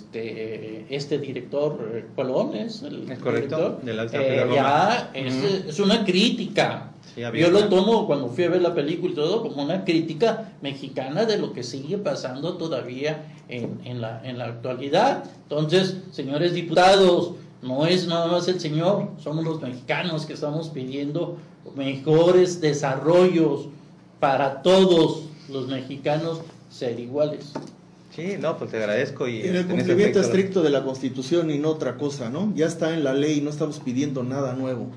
este director, Cuarón es el correcto, director, de la Alta Roma. ya es una crítica. Sí, yo lo tomo cuando fui a ver la película y todo como una crítica mexicana de lo que sigue pasando todavía en la actualidad. Entonces, señores diputados, no es nada más el señor, somos los mexicanos que estamos pidiendo mejores desarrollos para todos los mexicanos ser iguales. Sí, no, pues te agradezco. Y en el cumplimiento estricto de la Constitución y no otra cosa, ¿no? Ya está en la ley, no estamos pidiendo nada nuevo.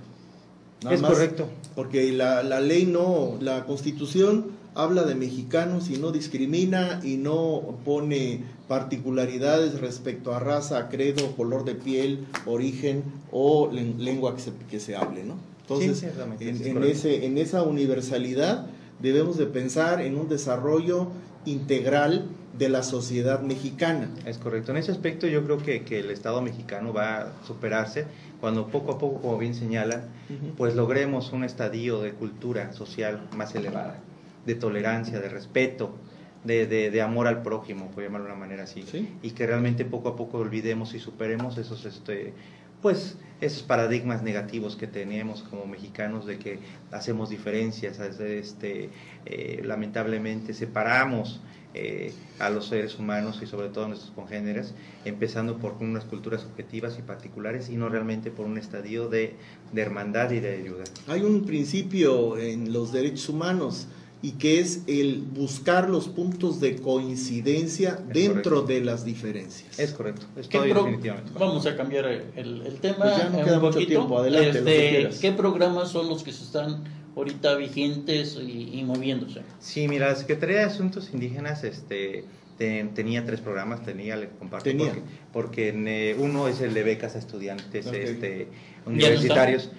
Nada es más, correcto. Porque la ley no, la Constitución habla de mexicanos y no discrimina y no pone particularidades respecto a raza, credo, color de piel, origen o lengua que se hable, ¿no? Entonces, sí, en esa universalidad debemos de pensar en un desarrollo integral de la sociedad mexicana. Es correcto. En ese aspecto yo creo que el Estado mexicano va a superarse cuando poco a poco, como bien señalan, pues logremos un estadio de cultura social más elevada, de tolerancia, de respeto, de amor al prójimo, por llamarlo de una manera así, ¿sí? Y que realmente poco a poco olvidemos y superemos esos esos paradigmas negativos que tenemos como mexicanos de que hacemos diferencias, lamentablemente separamos a los seres humanos y sobre todo a nuestros congéneres, empezando por unas culturas objetivas y particulares y no realmente por un estadio de hermandad y de ayuda. Hay un principio en los derechos humanos y que es el buscar los puntos de coincidencia dentro de las diferencias. Es correcto, estoy definitivamente. Vamos a cambiar el tema. Pues ya no queda mucho tiempo, adelante. ¿Qué programas son los que se están ahorita vigentes y moviéndose? Sí, mira, la Secretaría de Asuntos Indígenas tenía 3 programas, le comparto, porque uno es el de becas a estudiantes universitarios.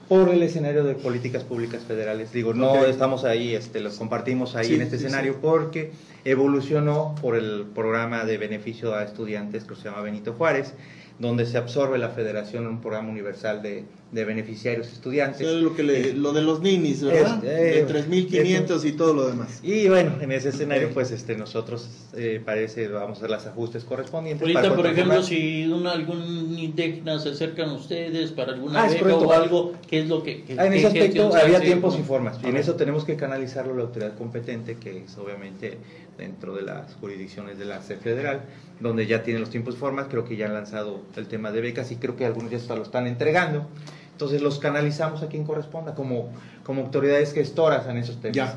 Por el escenario de políticas públicas federales. Digo, no estamos ahí, los compartimos ahí en este escenario porque evolucionó por el programa de beneficio a estudiantes que se llama Benito Juárez, donde se absorbe la federación en un programa universal de beneficiarios estudiantes. Lo de los ninis, ¿verdad? De 3.500 y todo lo demás. Y bueno, en ese escenario, pues nosotros vamos a hacer los ajustes correspondientes. Ahorita, por ejemplo, si algún indígena se acercan a ustedes para alguna beca o algo, ¿qué es lo que en ese aspecto había tiempos sin formas, y en eso tenemos que canalizarlo a la autoridad competente, que es obviamente dentro de las jurisdicciones de la SEP federal, donde ya tienen los tiempos y formas. Creo que ya han lanzado el tema de becas y creo que algunos ya lo están entregando. Entonces los canalizamos a quien corresponda como autoridades gestoras en esos temas.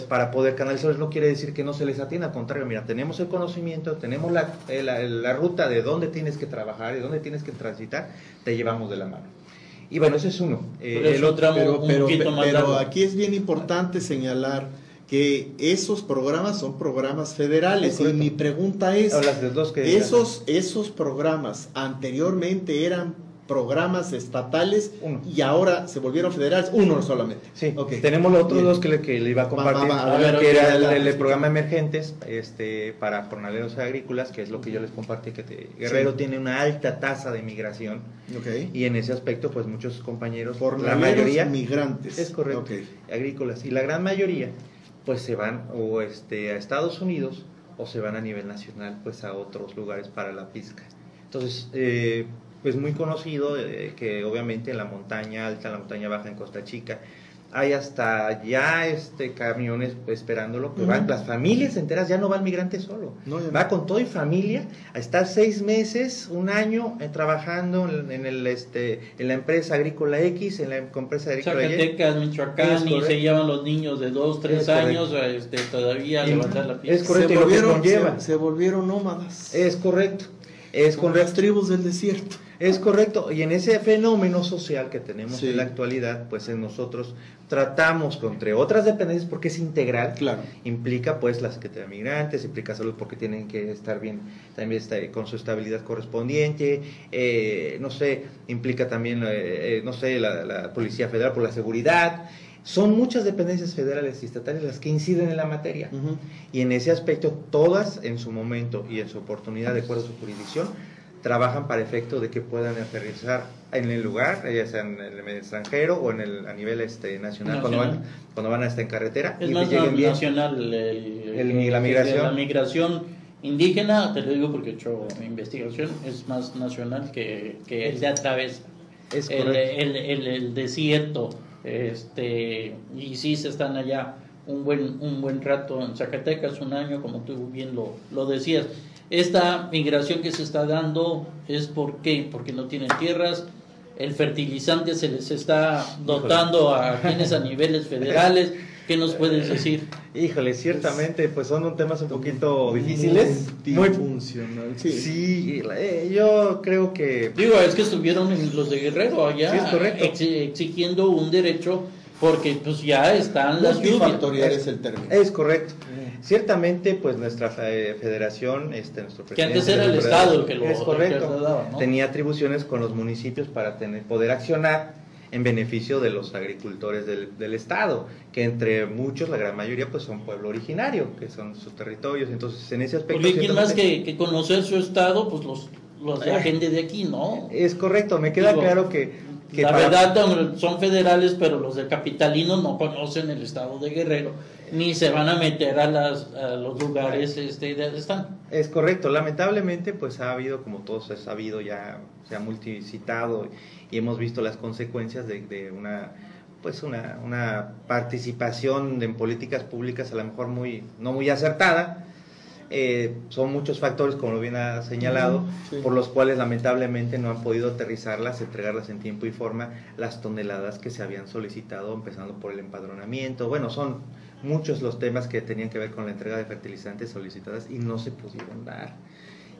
Para poder canalizarlos. No quiere decir que no se les atienda, al contrario, mira, tenemos el conocimiento, tenemos la ruta de dónde tienes que trabajar, de dónde tienes que transitar, te llevamos de la mano. Y bueno, ese es uno. Pero aquí es bien importante señalar que esos programas son programas federales y mi pregunta es, esos programas anteriormente eran programas estatales y ahora se volvieron federales, uno solamente. Sí, tenemos los otros dos que le iba a compartir, que era el programa Emergentes para jornaleros agrícolas, que es lo que yo les compartí, que Guerrero tiene una alta tasa de migración, y en ese aspecto pues muchos compañeros, la mayoría migrantes, es correcto, agrícolas, y la gran mayoría pues se van o a Estados Unidos o se van a nivel nacional pues a otros lugares para la pesca. Entonces pues muy conocido que obviamente en la montaña alta, en la montaña baja, en Costa Chica, hay hasta ya camiones esperándolo, que van, las familias enteras, ya no va el migrante solo, va con todo y familia a estar 6 meses, 1 año trabajando en la empresa agrícola X, en la empresa agrícola Zacatecas, Michoacán, y se llevan los niños de 2, 3 años todavía a levantar la pieza. Es correcto, se volvieron nómadas. Es correcto. Con las tribus del desierto. Es correcto, y en ese fenómeno social que tenemos en la actualidad, pues nosotros tratamos, entre otras dependencias, porque es integral, implica pues la Secretaría de Migrantes, implica salud porque tienen que estar bien, también con su estabilidad correspondiente, implica también, la Policía Federal por la seguridad. Son muchas dependencias federales y estatales las que inciden en la materia, y en ese aspecto todas en su momento y en su oportunidad de acuerdo a su jurisdicción trabajan para efecto de que puedan aterrizar en el lugar, ya sea en el extranjero o a nivel nacional, cuando van en carretera. Es y más que lleguen bien. nacional La migración. La migración indígena, te lo digo porque he hecho investigación, es más nacional que el de atraviesa el desierto, y sí se están allá un buen rato en Zacatecas, un año, como tú bien lo decías. Esta migración que se está dando es ¿por qué? Porque no tienen tierras, el fertilizante se les está dotando a quienes a niveles federales. ¿Qué nos puedes decir? Híjole, ciertamente, pues son temas un poquito difíciles. Muy funcional. Sí, yo creo que... Digo, es que estuvieron en los de Guerrero allá, sí, es correcto, exigiendo un derecho, porque pues ya están las multifactorial es el término. Es correcto. Ciertamente, pues nuestra federación, nuestro presidente... Que antes era el Estado el que lo... Es correcto. Que lo daba, ¿no? Tenía atribuciones con los municipios para poder accionar en beneficio de los agricultores del Estado, que entre muchos, la gran mayoría, pues son pueblo originario, que son sus territorios. Entonces, en ese aspecto... Porque quién más que conocer su Estado, pues los de la gente de aquí, ¿no? Es correcto, me queda claro que la verdad son federales, pero los de capitalinos no conocen el Estado de Guerrero, ni se van a meter a los lugares donde están. Es correcto, lamentablemente pues ha habido, como todos ha sabido, ya se ha multicitado y hemos visto las consecuencias de una participación en políticas públicas a lo mejor no muy acertada. Son muchos factores, como lo bien ha señalado, sí, por los cuales lamentablemente no han podido aterrizarlas, entregarlas en tiempo y forma, las toneladas que se habían solicitado, empezando por el empadronamiento. Bueno, son muchos los temas que tenían que ver con la entrega de fertilizantes solicitadas y no se pudieron dar.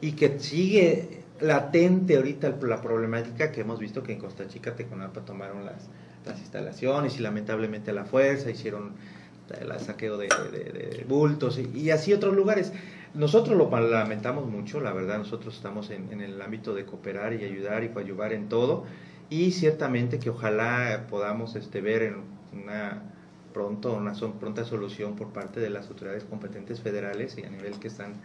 Y que sigue latente ahorita la problemática que hemos visto que en Costa Chica, Teconalpa, tomaron las instalaciones y lamentablemente a la fuerza hicieron el saqueo de bultos y así otros lugares. Nosotros lo lamentamos mucho, la verdad. Nosotros estamos en el ámbito de cooperar y ayudar y coadyuvar en todo, y ciertamente que ojalá podamos ver en una pronta solución por parte de las autoridades competentes federales y a nivel que están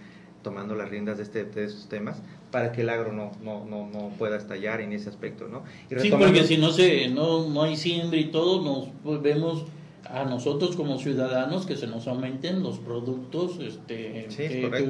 tomando las riendas de esos temas, para que el agro no pueda estallar en ese aspecto, ¿no? Y sí, porque si no hay siembra y todo, nos vemos a nosotros como ciudadanos que se nos aumenten los productos que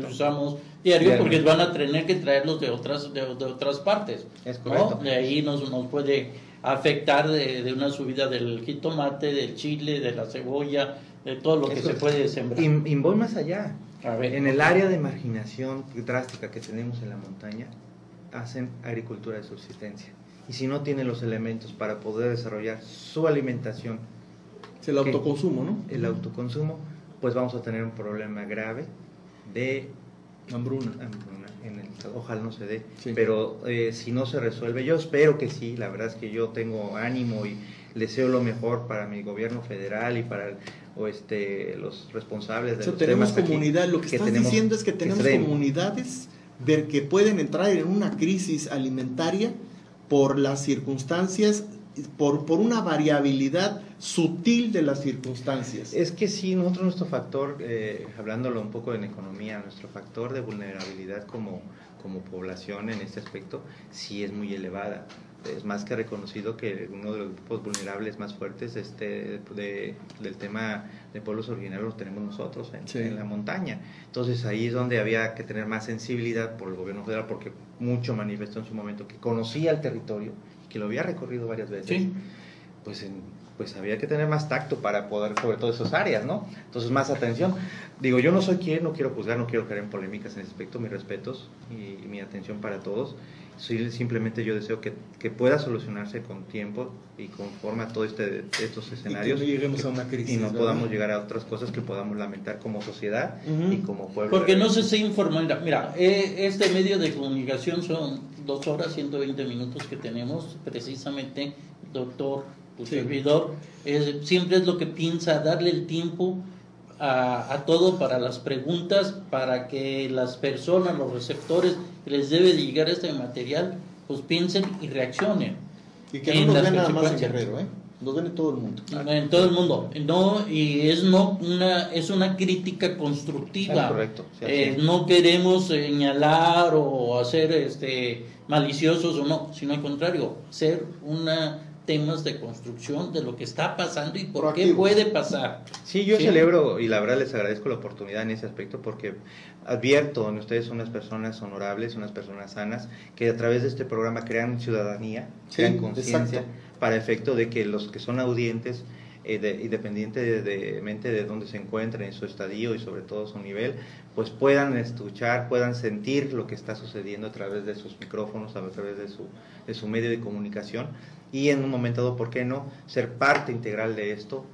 usamos diario, porque van a tener que traerlos de otras partes. Es correcto. ¿No? De ahí nos puede afectar de una subida del jitomate, del chile, de la cebolla, de todo lo que se puede sembrar. Y voy más allá. A ver, en el área de marginación drástica que tenemos en la montaña, hacen agricultura de subsistencia. Y si no tienen los elementos para poder desarrollar su alimentación, es el autoconsumo, ¿no? El autoconsumo, pues vamos a tener un problema grave de hambruna. Ojalá no se dé, sí, pero si no se resuelve, yo espero que sí. La verdad es que yo tengo ánimo y deseo lo mejor para mi gobierno federal y para los responsables de los tenemos temas comunidad. Lo que estás diciendo es que tenemos comunidades que pueden entrar en una crisis alimentaria por las circunstancias, por una variabilidad sutil de las circunstancias. Es que sí, nuestro factor, hablándolo un poco en economía, nuestro factor de vulnerabilidad como población en este aspecto sí es muy elevada. Es más que reconocido que uno de los grupos vulnerables más fuertes del tema de pueblos originarios los tenemos nosotros en la montaña. Entonces ahí es donde había que tener más sensibilidad por el gobierno federal, porque mucho manifestó en su momento que conocía el territorio, que lo había recorrido varias veces. Sí. Pues había que tener más tacto para poder, sobre todo esas áreas, ¿no? Entonces, más atención. Digo, yo no soy quien, no quiero juzgar, no quiero caer en polémicas en ese aspecto, mis respetos y mi atención para todos. Simplemente yo deseo que pueda solucionarse con tiempo y conforme a todos estos escenarios. Y que no lleguemos a una crisis. Y no podamos llegar a otras cosas que podamos lamentar como sociedad y como pueblo. Porque no se informa. Mira, este medio de comunicación son 2 horas, 120 minutos que tenemos, precisamente, doctor, tu servidor, siempre es lo que piensa, darle el tiempo a todo para las preguntas, para que las personas, los receptores que les debe de llegar este material, pues piensen y reaccionen. Y que no nos vean nada más en Guerrero, Los ven en todo el mundo. En todo el mundo, no, y es una crítica constructiva. Correcto. Sí, no queremos señalar o hacer maliciosos o no, sino al contrario, hacer temas de construcción de lo que está pasando y por qué puede pasar. Sí, yo celebro y la verdad les agradezco la oportunidad en ese aspecto porque advierto en ustedes son unas personas honorables, unas personas sanas que a través de este programa crean ciudadanía, crean conciencia para efecto de que los que son audientes, independientemente de dónde se encuentren en su estadio y sobre todo su nivel, pues puedan escuchar, puedan sentir lo que está sucediendo a través de sus micrófonos, a través de su medio de comunicación y en un momento dado, ¿por qué no?, ser parte integral de esto,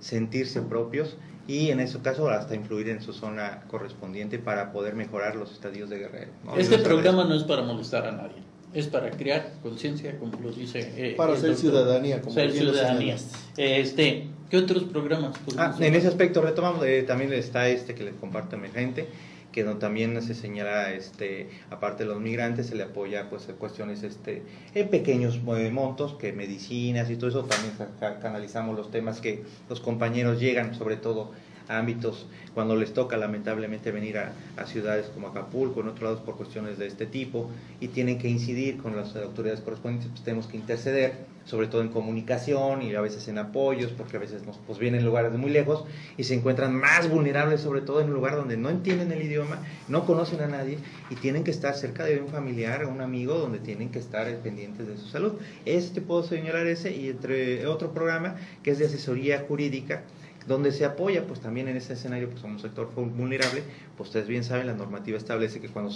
sentirse propios y en ese caso hasta influir en su zona correspondiente para poder mejorar los estadios de Guerrero, ¿no? Este programa no es para molestar a nadie, es para crear conciencia, como lo dice para ser ciudadanía, como ser ciudadanía. ¿Qué otros programas? En ese aspecto retomamos, también está que les comparto a mi gente, que también se señala, aparte de los migrantes, se le apoya pues en cuestiones en pequeños montos, que medicinas y todo eso, también canalizamos los temas que los compañeros llegan, sobre todo a ámbitos cuando les toca lamentablemente venir a ciudades como Acapulco, en otros lados por cuestiones de este tipo, y tienen que incidir con las autoridades correspondientes, pues tenemos que interceder, sobre todo en comunicación y a veces en apoyos, porque a veces nos vienen lugares de muy lejos y se encuentran más vulnerables, sobre todo en un lugar donde no entienden el idioma, no conocen a nadie y tienen que estar cerca de un familiar o un amigo donde tienen que estar pendientes de su salud. Puedo señalar ese y entre otro programa que es de asesoría jurídica, donde se apoya, pues también en ese escenario, pues somos un sector vulnerable, pues ustedes bien saben, la normativa establece que cuando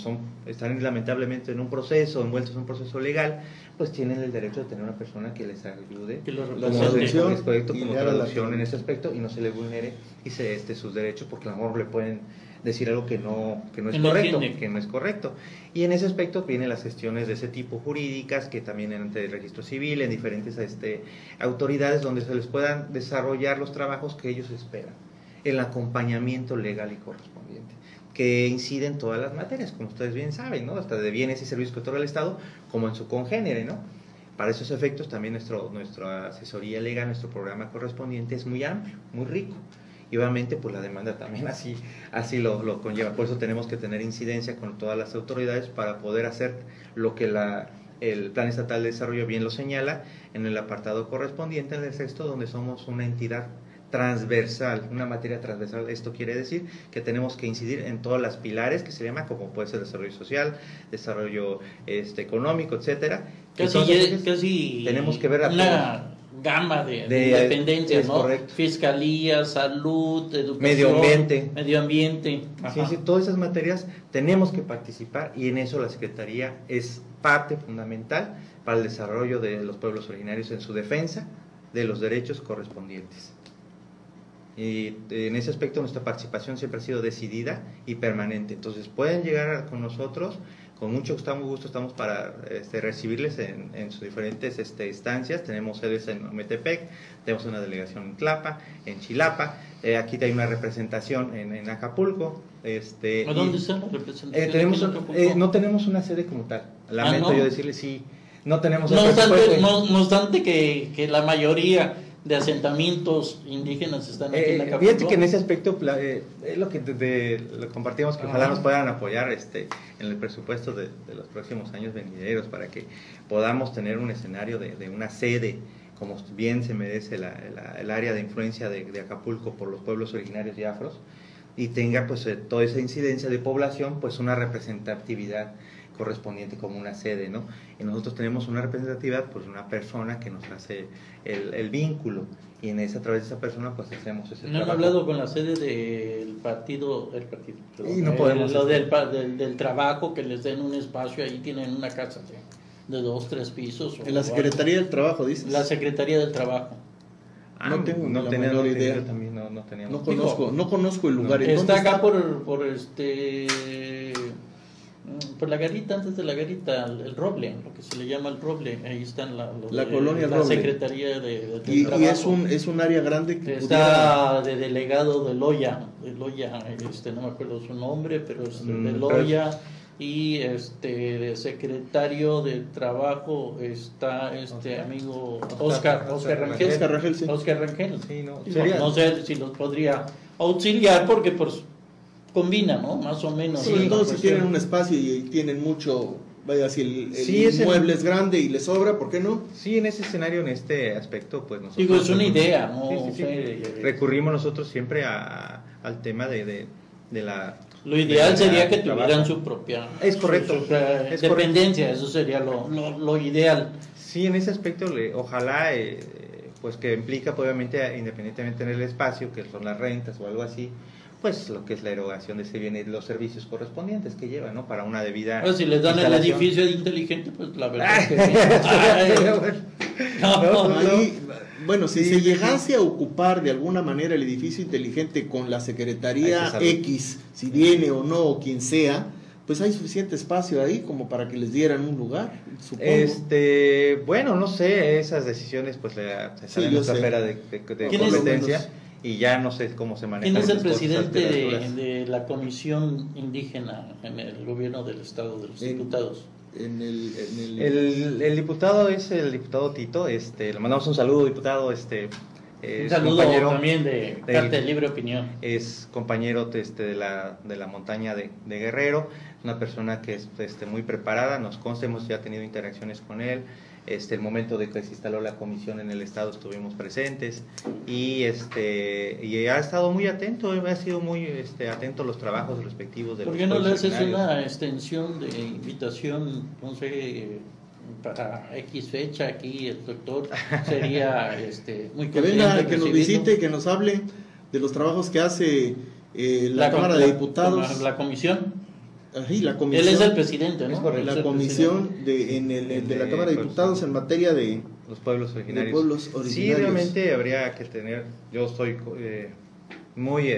están lamentablemente en un proceso, envueltos en un proceso legal, pues tienen el derecho de tener una persona que les ayude, la traducción, es correcto, como traducción en ese aspecto, y no se le vulnere y sus derechos, porque a lo mejor le pueden decir algo que no es correcto, y en ese aspecto vienen las gestiones de ese tipo jurídicas, que también ante el registro civil, en diferentes autoridades donde se les puedan desarrollar los trabajos que ellos esperan, el acompañamiento legal y correspondiente, que incide en todas las materias, como ustedes bien saben, ¿no?, hasta de bienes y servicios que otorga el Estado, como en su congénere, ¿no? Para esos efectos también nuestra asesoría legal, nuestro programa correspondiente es muy amplio, muy rico. Y obviamente pues la demanda también así lo conlleva, por eso tenemos que tener incidencia con todas las autoridades para poder hacer lo que el Plan Estatal de Desarrollo bien lo señala en el apartado correspondiente en el sexto, donde somos una entidad transversal, una materia transversal. Esto quiere decir que tenemos que incidir en todas las pilares que se llama, como puede ser desarrollo social, desarrollo económico, etcétera. Casi tenemos que ver una gama de dependencias, ¿no? Correcto. Fiscalía, salud, educación, medio ambiente. Sí, todas esas materias tenemos que participar y en eso la Secretaría es parte fundamental para el desarrollo de los pueblos originarios en su defensa de los derechos correspondientes. Y en ese aspecto nuestra participación siempre ha sido decidida y permanente. Entonces pueden llegar con nosotros, con mucho gusto estamos para recibirles en sus diferentes instancias. Tenemos sedes en Ometepec, tenemos una delegación en Tlapa, en Chilapa, aquí hay una representación en Acapulco. ¿A dónde está la representación? No tenemos una sede como tal, lamento yo decirle, sí, no tenemos. No obstante que la mayoría de asentamientos indígenas están aquí en Acapulco. Fíjate que en ese aspecto es lo que lo compartimos, que ojalá nos puedan apoyar en el presupuesto de los próximos años venideros, para que podamos tener un escenario de una sede, como bien se merece el área de influencia de Acapulco por los pueblos originarios y afros, y tenga pues toda esa incidencia de población, pues una representatividad correspondiente como una sede, ¿no? Y nosotros tenemos una representatividad, pues una persona que nos hace el vínculo, y a través de esa persona pues hacemos ese trabajo. ¿No han hablado con la sede del partido, y no podemos del trabajo, que les den un espacio, ahí tienen una casa de 2, 3 pisos? En la Secretaría del Trabajo, dices. La Secretaría del Trabajo. No tengo la menor idea. Yo también no teníamos. No conozco el lugar. Está acá por la garita, antes de la garita, el Roble, lo que se le llama el Roble, ahí están la colonia la Roble. Secretaría del Trabajo. Y es un área grande que está de delegado de Loya, no me acuerdo su nombre, pero es de Loya, y de secretario de Trabajo está amigo Oscar Rangel. Oscar Rangel, sí. Oscar Rangel. Sí, no, No sé si los podría auxiliar porque pues combina, ¿no? Más o menos. Sobre todo si tienen un espacio y tienen mucho, vaya, si el Sí, inmueble es grande y les sobra, ¿por qué no? Sí, en ese escenario, en este aspecto, pues nosotros... Digo, es una idea, ¿no? Sí. Recurrimos nosotros siempre al tema de la... Lo ideal sería que trabajo. tuvieran su propia... Es correcto. su propia Es dependencia, eso sería lo ideal. Sí, en ese aspecto, ojalá, pues que implica, pues, obviamente, independientemente en el espacio, que son las rentas o algo así, pues lo que es la erogación de ese bien y los servicios correspondientes que lleva, ¿no? Para una debida Pero si les dan el instalación. edificio inteligente, pues la verdad es que... Ay, no. Ahí, bueno, si Sí, se sí, llegase a ocupar de alguna manera el edificio inteligente con la Secretaría Hay que saber. X, si viene o no, o quien sea, pues hay suficiente espacio ahí como para que les dieran un lugar, supongo. Bueno, no sé, esas decisiones pues se salen yo en nuestra sé. esfera de ¿Quién es? competencia y ya no sé cómo se maneja. ¿Quién es el presidente de la Comisión Indígena en el gobierno del Estado de los Diputados? El diputado es el diputado Tito, le mandamos un saludo, diputado, Un saludo también de parte de Libre Opinión. Es compañero de la montaña de Guerrero, una persona que es muy preparada, nos consta, hemos ya tenido interacciones con él. El momento de que se instaló la comisión en el estado estuvimos presentes y ha estado muy atento, ha sido muy atento a los trabajos respectivos de ¿Por los qué no le pueblos haces originarios? una extensión de invitación, no sé, para X fecha aquí el doctor? Sería muy Que venga, contento que nos recibirlo. visite, que nos hable de los trabajos que hace la Cámara de Diputados. La comisión. Ahí, la comisión. Él es el presidente, ¿no? Es correcto. Él es La el comisión de la Cámara de Diputados en materia de Los pueblos originarios. De pueblos Sí, originarios. realmente habría que tener, yo soy muy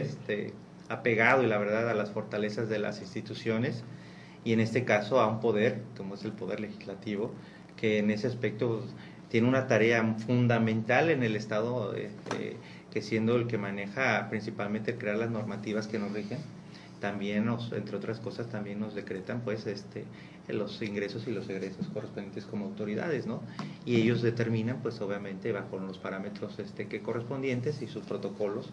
apegado y la verdad a las fortalezas de las instituciones y en este caso a un poder, como es el poder legislativo, que en ese aspecto tiene una tarea fundamental en el Estado, que siendo el que maneja principalmente crear las normativas que nos rigen. También entre otras cosas, también nos decretan pues los ingresos y los egresos correspondientes como autoridades, ¿no? Y ellos determinan pues obviamente bajo los parámetros que correspondientes y sus protocolos,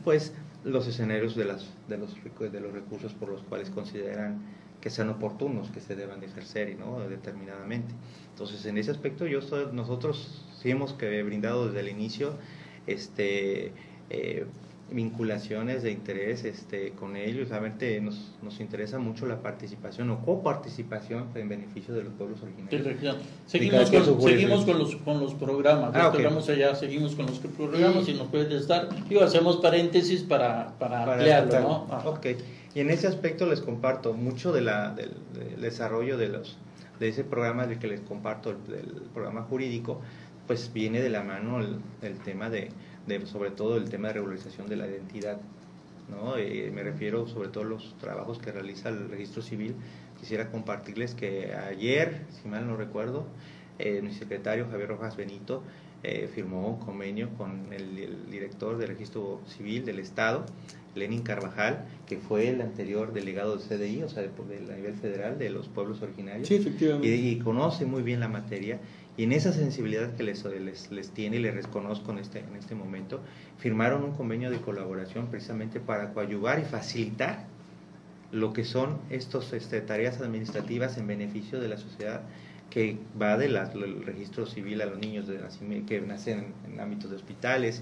pues los escenarios de los recursos por los cuales consideran que sean oportunos, que se deban de ejercer, ¿no? Determinadamente. Entonces, en ese aspecto nosotros sí hemos brindado desde el inicio vinculaciones de interés con ellos. Realmente nos interesa mucho la participación o coparticipación en beneficio de los pueblos originarios. Seguimos con los programas. Okay. Vamos allá, seguimos con los programas y nos puedes dar. Hacemos paréntesis para ampliarlo, ¿no? Ok. Y en ese aspecto les comparto mucho del desarrollo de ese programa del que les comparto, del programa jurídico, pues viene de la mano el tema sobre todo el tema de regularización de la identidad, ¿no? Me refiero sobre todo a los trabajos que realiza el registro civil. Quisiera compartirles que ayer, si mal no recuerdo, mi secretario Javier Rojas Benito firmó un convenio con el director del registro civil del Estado, Lenin Carvajal, que fue el anterior delegado del CDI, o sea, a nivel federal de los pueblos originarios. Sí, efectivamente. Y conoce muy bien la materia. Y en esa sensibilidad que les tiene y les reconozco en este momento, firmaron un convenio de colaboración precisamente para coadyuvar y facilitar lo que son estas tareas administrativas en beneficio de la sociedad, que va del registro civil a los niños que nacen en ámbitos de hospitales,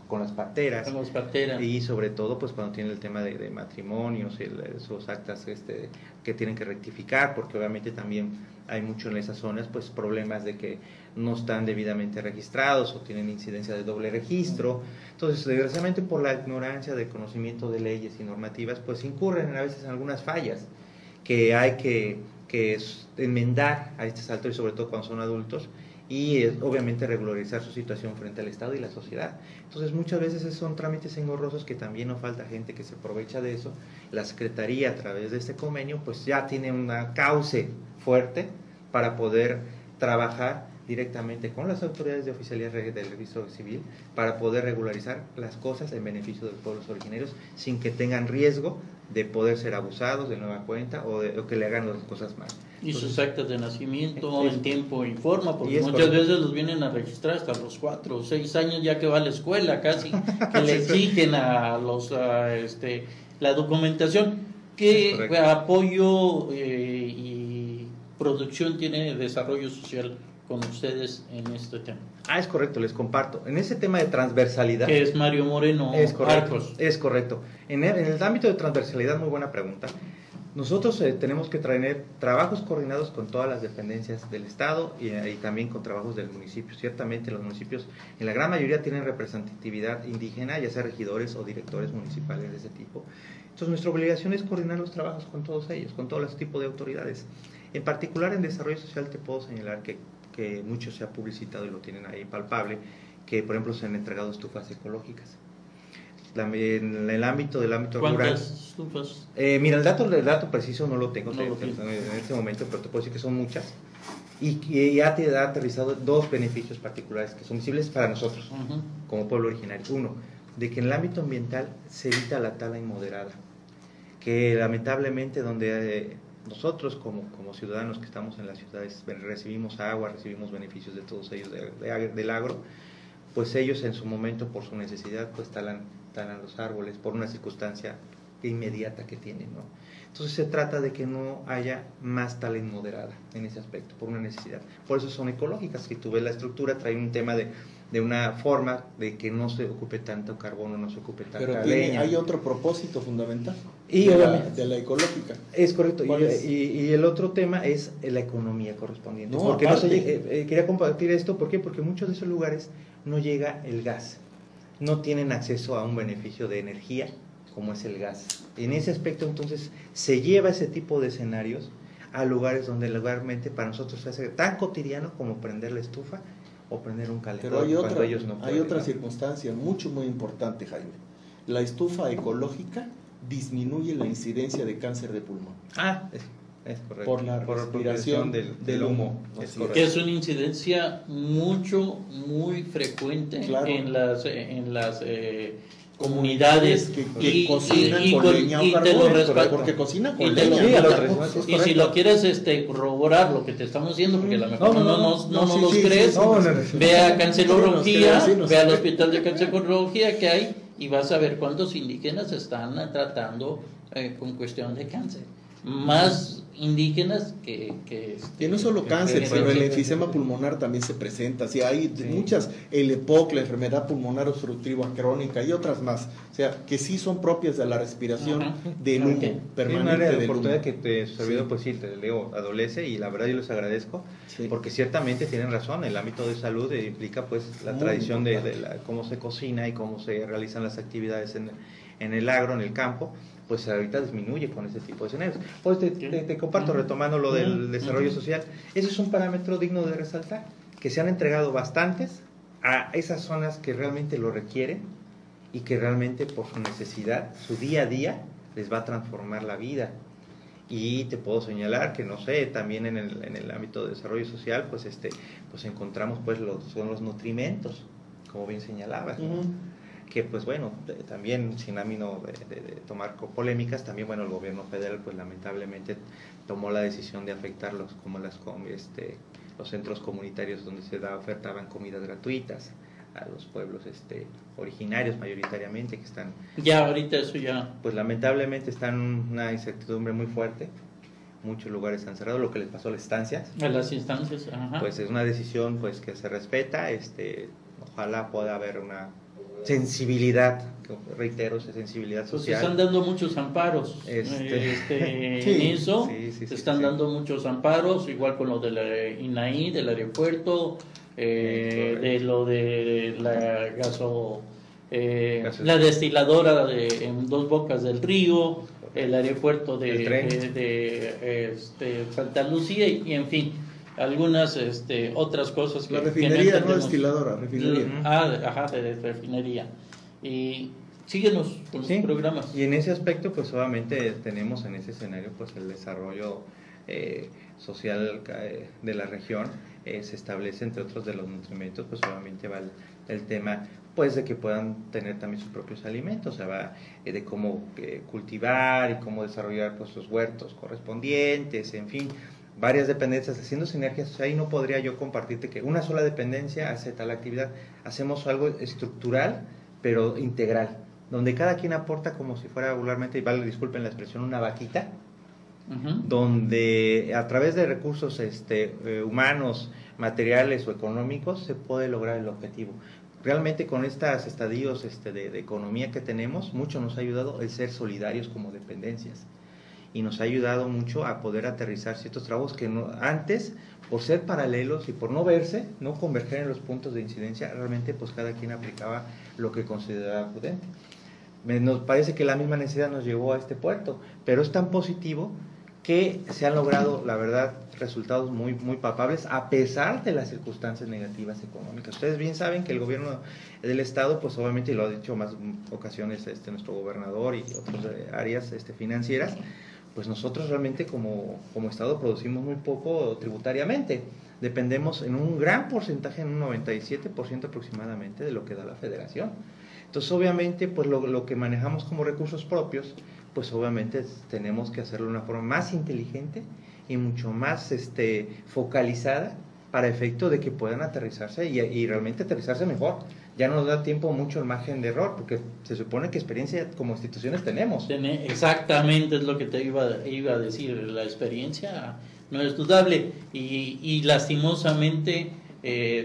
con las parteras. Con las parteras. Y sobre todo pues cuando tienen el tema de matrimonios, esos actas que tienen que rectificar, porque obviamente también hay mucho en esas zonas pues problemas de que no están debidamente registrados o tienen incidencia de doble registro. Entonces, desgraciadamente por la ignorancia del conocimiento de leyes y normativas, pues incurren a veces en algunas fallas que hay que enmendar a estas alturas, y sobre todo cuando son adultos, y obviamente regularizar su situación frente al Estado y la sociedad. Entonces muchas veces son trámites engorrosos que también no falta gente que se aprovecha de eso. La Secretaría, a través de este convenio, pues ya tiene una cauce fuerte para poder trabajar directamente con las autoridades de oficialía del registro civil para poder regularizar las cosas en beneficio de los pueblos originarios sin que tengan riesgo de poder ser abusados de nueva cuenta o que le hagan las cosas mal. Y sus actas de nacimiento en tiempo y forma, porque y muchas veces los vienen a registrar hasta los 4 o 6 años ya que va a la escuela casi, que le exigen a los la documentación. ¿Qué apoyo y producción tiene Desarrollo Social con ustedes en este tema? Es correcto, les comparto. En ese tema de transversalidad... Que es Mario Moreno Arcos. Es correcto. En el ámbito de transversalidad, muy buena pregunta. Nosotros tenemos que traer trabajos coordinados con todas las dependencias del Estado y también con trabajos del municipio. Ciertamente los municipios en la gran mayoría tienen representatividad indígena, ya sea regidores o directores municipales de ese tipo. Entonces nuestra obligación es coordinar los trabajos con todos ellos, con todos los tipos de autoridades. En particular en desarrollo social te puedo señalar que mucho se ha publicitado y lo tienen ahí palpable, que por ejemplo se han entregado estufas ecológicas. En el ámbito rural. ¿Cuántas estufas? Mira, el dato preciso no lo tengo en este momento, pero te puedo decir que son muchas. Y ya te ha aterrizado 2 beneficios particulares que son visibles para nosotros, como pueblo originario. Uno, de que en el ámbito ambiental se evita la tala inmoderada, que lamentablemente donde nosotros como ciudadanos que estamos en las ciudades recibimos agua, recibimos beneficios de todos ellos del agro, pues ellos en su momento por su necesidad pues talan los árboles por una circunstancia inmediata que tienen, ¿no? Entonces se trata de que no haya más tala inmoderada en ese aspecto, por una necesidad. Por eso son ecológicas. Si tú ves la estructura, trae un tema de una forma de que no se ocupe tanto carbono, no se ocupe tanta leña. Hay otro propósito fundamental de la ecológica. Es correcto. ¿Cuál y el otro tema es la economía correspondiente. No, quería compartir esto, ¿por qué? Porque muchos de esos lugares no llega el gas, no tienen acceso a un beneficio de energía como es el gas. En ese aspecto entonces se lleva ese tipo de escenarios a lugares donde lugarmente para nosotros se hace tan cotidiano como prender la estufa o prender un calentador. Pero ellos no pueden, hay otra ¿no? circunstancia muy importante, Jaime. La estufa ecológica disminuye la incidencia de cáncer de pulmón. Es correcto. Por la respiración del humo. Que es una incidencia muy frecuente en las comunidades que cocinan con leña o carbón, porque cocinan con leña. Y si lo quieres corroborar lo que te estamos diciendo, porque a lo mejor no nos crees, ve a cancerología, ve al hospital de cancerología que hay y vas a ver cuántos indígenas están tratando con cuestión de cáncer. Más indígenas que y no solo cáncer, pero el enfisema pulmonar también se presenta. Hay muchas, el EPOC, la enfermedad pulmonar obstructiva crónica y otras más, o sea, que sí son propias de la respiración del humo permanente. Un área de oportunidad que te servidor, pues sí, te digo, adolece, y la verdad yo les agradezco, porque ciertamente tienen razón, el ámbito de salud implica pues la tradición de cómo se cocina y cómo se realizan las actividades en el agro, en el campo, pues ahorita disminuye con ese tipo de escenarios. Pues te comparto, retomando lo del desarrollo social, ese es un parámetro digno de resaltar, que se han entregado bastantes a esas zonas que realmente lo requieren y que realmente por su necesidad, su día a día, les va a transformar la vida. Y te puedo señalar que, no sé, también en el ámbito de desarrollo social, pues encontramos pues son los nutrimentos, como bien señalabas, ¿no? Que pues bueno, también sin ánimo de tomar polémicas, también bueno, el gobierno federal pues lamentablemente tomó la decisión de afectarlos como los centros comunitarios donde se ofertaban comidas gratuitas a los pueblos originarios mayoritariamente, que están ahorita eso pues lamentablemente están en una incertidumbre muy fuerte. Muchos lugares han cerrado, lo que les pasó a las instancias. A las instancias, pues es una decisión pues que se respeta, ojalá pueda haber una sensibilidad, reitero, sensibilidad social. Pues se están dando muchos amparos en eso, se están dando muchos amparos, igual con lo de la INAI, del aeropuerto, de lo de la la destiladora en Dos Bocas del Río, el aeropuerto de Santa Lucía y en fin, algunas otras cosas que la refinería, no destiladora, refinería. De refinería. Y síguenos con los programas. Y en ese aspecto, pues obviamente tenemos en ese escenario pues el desarrollo social de la región. Se establece, entre otros de los nutrimentos, pues obviamente va el tema pues de que puedan tener también sus propios alimentos, o sea, va de cómo cultivar y cómo desarrollar pues los huertos correspondientes, en fin, varias dependencias haciendo sinergias. O sea, ahí no podría yo compartirte que una sola dependencia hace tal actividad. Hacemos algo estructural pero integral, donde cada quien aporta como si fuera vulgarmente, y vale, disculpen la expresión, una vaquita, donde a través de recursos humanos, materiales o económicos se puede lograr el objetivo. Realmente con estos estadios de economía que tenemos, mucho nos ha ayudado el ser solidarios como dependencias, y nos ha ayudado mucho a poder aterrizar ciertos trabajos que antes, por ser paralelos y por no verse, no converger en los puntos de incidencia, realmente pues cada quien aplicaba lo que consideraba prudente. Nos parece que la misma necesidad nos llevó a este puerto, pero es tan positivo que se han logrado, la verdad, resultados muy, muy palpables a pesar de las circunstancias negativas económicas. Ustedes bien saben que el gobierno del estado, pues obviamente, y lo ha dicho más ocasiones nuestro gobernador y otras áreas financieras, pues nosotros realmente como estado producimos muy poco tributariamente. Dependemos en un gran porcentaje, en un 97% aproximadamente, de lo que da la federación. Entonces, obviamente, pues lo que manejamos como recursos propios, pues obviamente tenemos que hacerlo de una forma más inteligente y mucho más focalizada para efecto de que puedan aterrizarse y realmente aterrizarse mejor. Ya nos da tiempo mucho el margen de error, porque se supone que experiencia como instituciones tenemos. Exactamente, es lo que te iba a decir, la experiencia no es dudable y lastimosamente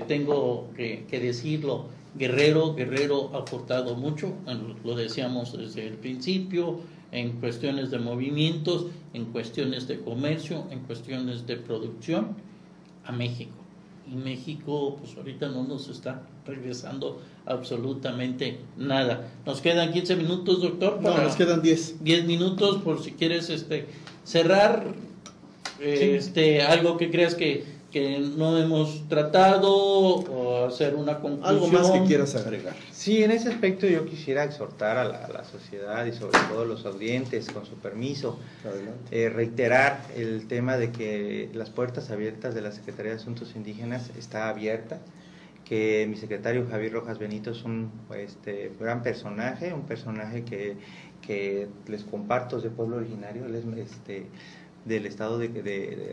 tengo que decirlo, Guerrero ha aportado mucho, lo decíamos desde el principio, en cuestiones de movimientos, en cuestiones de comercio, en cuestiones de producción a México. Y México pues ahorita no nos está regresando absolutamente nada. Nos quedan 15 minutos, doctor. No, nos quedan 10. 10 minutos por si quieres cerrar algo que creas que no hemos tratado o hacer una conclusión. Algo más que quieras agregar. Sí, en ese aspecto yo quisiera exhortar a la sociedad y sobre todo a los audientes, con su permiso, reiterar el tema de que las puertas abiertas de la Secretaría de Asuntos Indígenas está abierta, que mi secretario Javier Rojas Benito es un gran personaje, un personaje que les comparto, es de pueblo originario, él es del estado de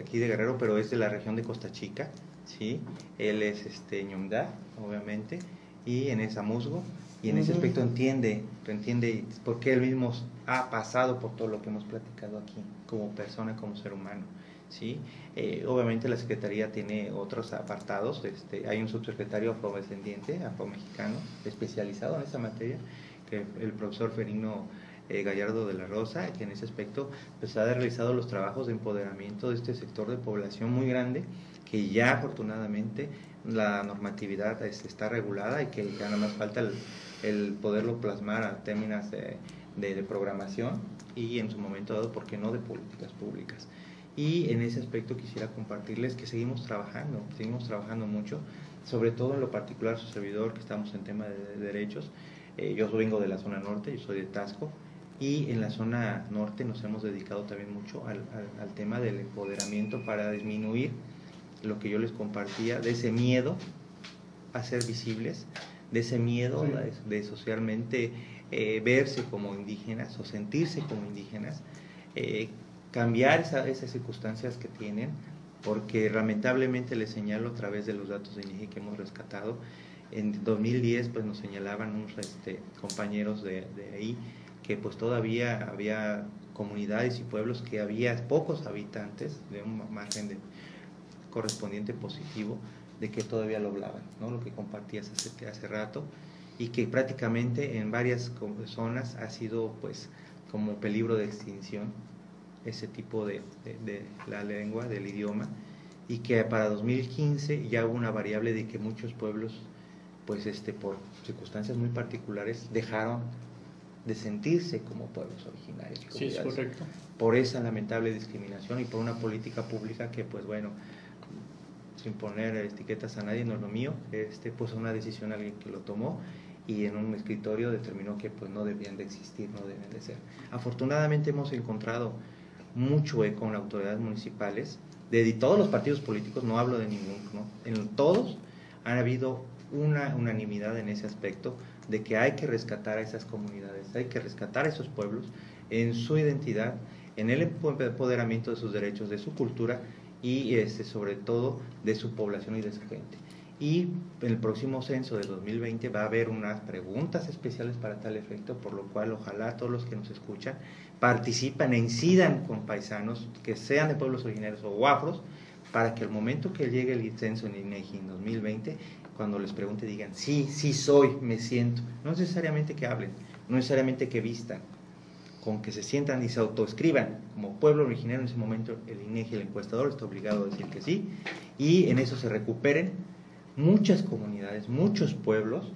aquí de Guerrero, pero es de la región de Costa Chica, ¿sí? Él es ñomdá, obviamente, y en esa musgo, y en ese aspecto entiende porque él mismo ha pasado por todo lo que hemos platicado aquí, como persona, como ser humano, ¿sí? Obviamente la Secretaría tiene otros apartados, hay un subsecretario afrodescendiente, afromexicano, especializado en esa materia, que el profesor Ferino Gallardo de la Rosa, que en ese aspecto pues ha realizado los trabajos de empoderamiento de este sector de población muy grande, que ya afortunadamente la normatividad está regulada y que ya nada más falta el poderlo plasmar a términos de programación y en su momento dado, ¿por qué no?, de políticas públicas. Y en ese aspecto quisiera compartirles que seguimos trabajando mucho, sobre todo en lo particular su servidor, que estamos en tema de derechos. Yo vengo de la zona norte, yo soy de Tasco, y en la zona norte nos hemos dedicado también mucho al tema del empoderamiento para disminuir lo que yo les compartía, de ese miedo a ser visibles, de ese miedo de socialmente verse como indígenas o sentirse como indígenas, cambiar esas circunstancias que tienen, porque lamentablemente les señalo a través de los datos de INEGI que hemos rescatado. En 2010 pues nos señalaban unos compañeros de ahí que pues todavía había comunidades y pueblos que había pocos habitantes, de un margen correspondiente positivo, de que todavía lo hablaban, ¿no? Lo que compartías hace rato, y que prácticamente en varias zonas ha sido pues como peligro de extinción ese tipo de la lengua, del idioma, y que para 2015 ya hubo una variable de que muchos pueblos pues por circunstancias muy particulares dejaron de sentirse como pueblos originarios. Sí, es correcto. Por esa lamentable discriminación y por una política pública que pues bueno, sin poner etiquetas a nadie, no es lo mío, pues una decisión alguien que lo tomó, y en un escritorio determinó que pues no debían de existir, no deben de ser. Afortunadamente hemos encontrado mucho eco en las autoridades municipales, de todos los partidos políticos, no hablo de ninguno, ¿no? En todos ha habido una unanimidad en ese aspecto de que hay que rescatar a esas comunidades, hay que rescatar a esos pueblos en su identidad, en el empoderamiento de sus derechos, de su cultura y sobre todo de su población y de su gente. Y en el próximo censo de 2020 va a haber unas preguntas especiales para tal efecto, por lo cual ojalá todos los que nos escuchan participan e incidan con paisanos que sean de pueblos originarios o afros, para que al momento que llegue el censo en INEGI en 2020, cuando les pregunte digan, sí, sí soy, me siento. No necesariamente que hablen, no necesariamente que vistan, con que se sientan y se autoescriban como pueblo originario. En ese momento el INEGI, el encuestador, está obligado a decir que sí, y en eso se recuperen muchas comunidades, muchos pueblos,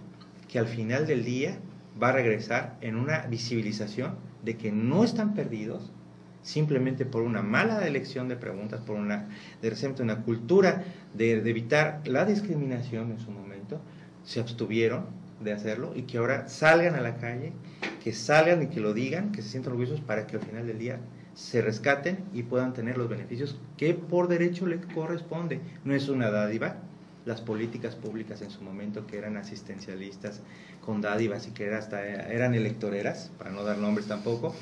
que al final del día va a regresar en una visibilización de que no están perdidos simplemente por una mala elección de preguntas, por una cultura de evitar la discriminación en su momento, se abstuvieron de hacerlo y que ahora salgan a la calle, que salgan y que lo digan, que se sientan orgullosos para que al final del día se rescaten y puedan tener los beneficios que por derecho les corresponde. No es una dádiva. Las políticas públicas en su momento, que eran asistencialistas con dádivas y que eran electoreras, para no dar nombres tampoco,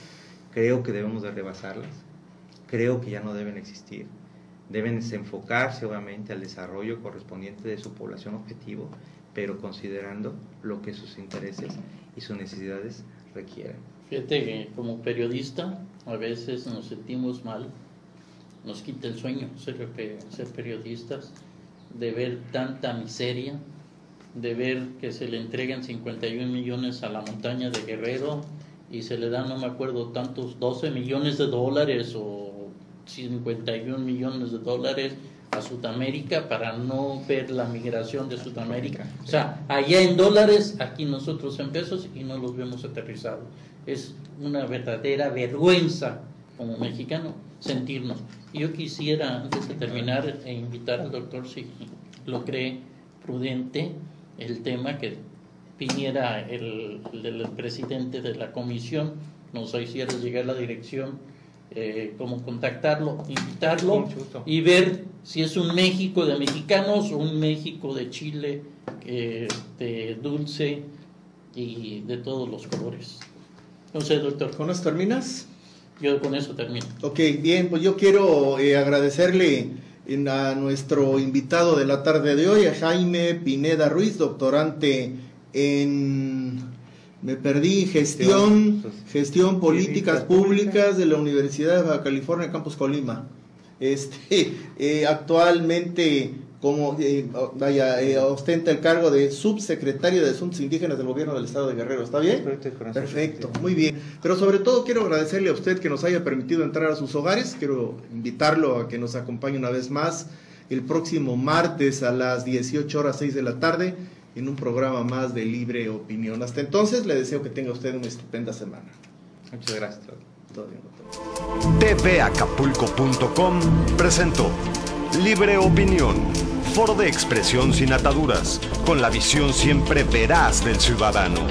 creo que debemos de rebasarlas, creo que ya no deben existir, deben enfocarse obviamente al desarrollo correspondiente de su población objetivo, pero considerando lo que sus intereses y sus necesidades requieren. Fíjate que como periodista a veces nos sentimos mal, nos quita el sueño ser periodistas, de ver tanta miseria, de ver que se le entregan 51 millones a la montaña de Guerrero y se le dan, no me acuerdo tantos, 12 millones de dólares o 51 millones de dólares a Sudamérica para no ver la migración de Sudamérica. O sea, allá en dólares, aquí nosotros en pesos y no los vemos aterrizados. Es una verdadera vergüenza como mexicano sentirnos. Y yo quisiera, antes de terminar, invitar al doctor, si lo cree prudente, el tema que viniera el presidente de la comisión, nos hiciera llegar la dirección, cómo contactarlo, invitarlo y ver si es un México de mexicanos o un México de Chile, dulce y de todos los colores. No sé, doctor. ¿Con eso terminas? Yo con eso termino. Ok, bien, pues yo quiero agradecerle a nuestro invitado de la tarde de hoy, a Jaime Pineda Ruiz, doctorante en, gestión políticas públicas de la Universidad de Baja California, Campus Colima. Actualmente ostenta el cargo de subsecretario de Asuntos Indígenas del Gobierno del Estado de Guerrero. ¿Está bien? Perfecto, muy bien. Pero sobre todo quiero agradecerle a usted que nos haya permitido entrar a sus hogares. Quiero invitarlo a que nos acompañe una vez más el próximo martes a las 18:06 de la tarde en un programa más de Libre Opinión. Hasta entonces, le deseo que tenga usted una estupenda semana. Muchas gracias. Todo bien, doctor. tvacapulco.com presentó Libre Opinión, foro de expresión sin ataduras, con la visión siempre veraz del ciudadano.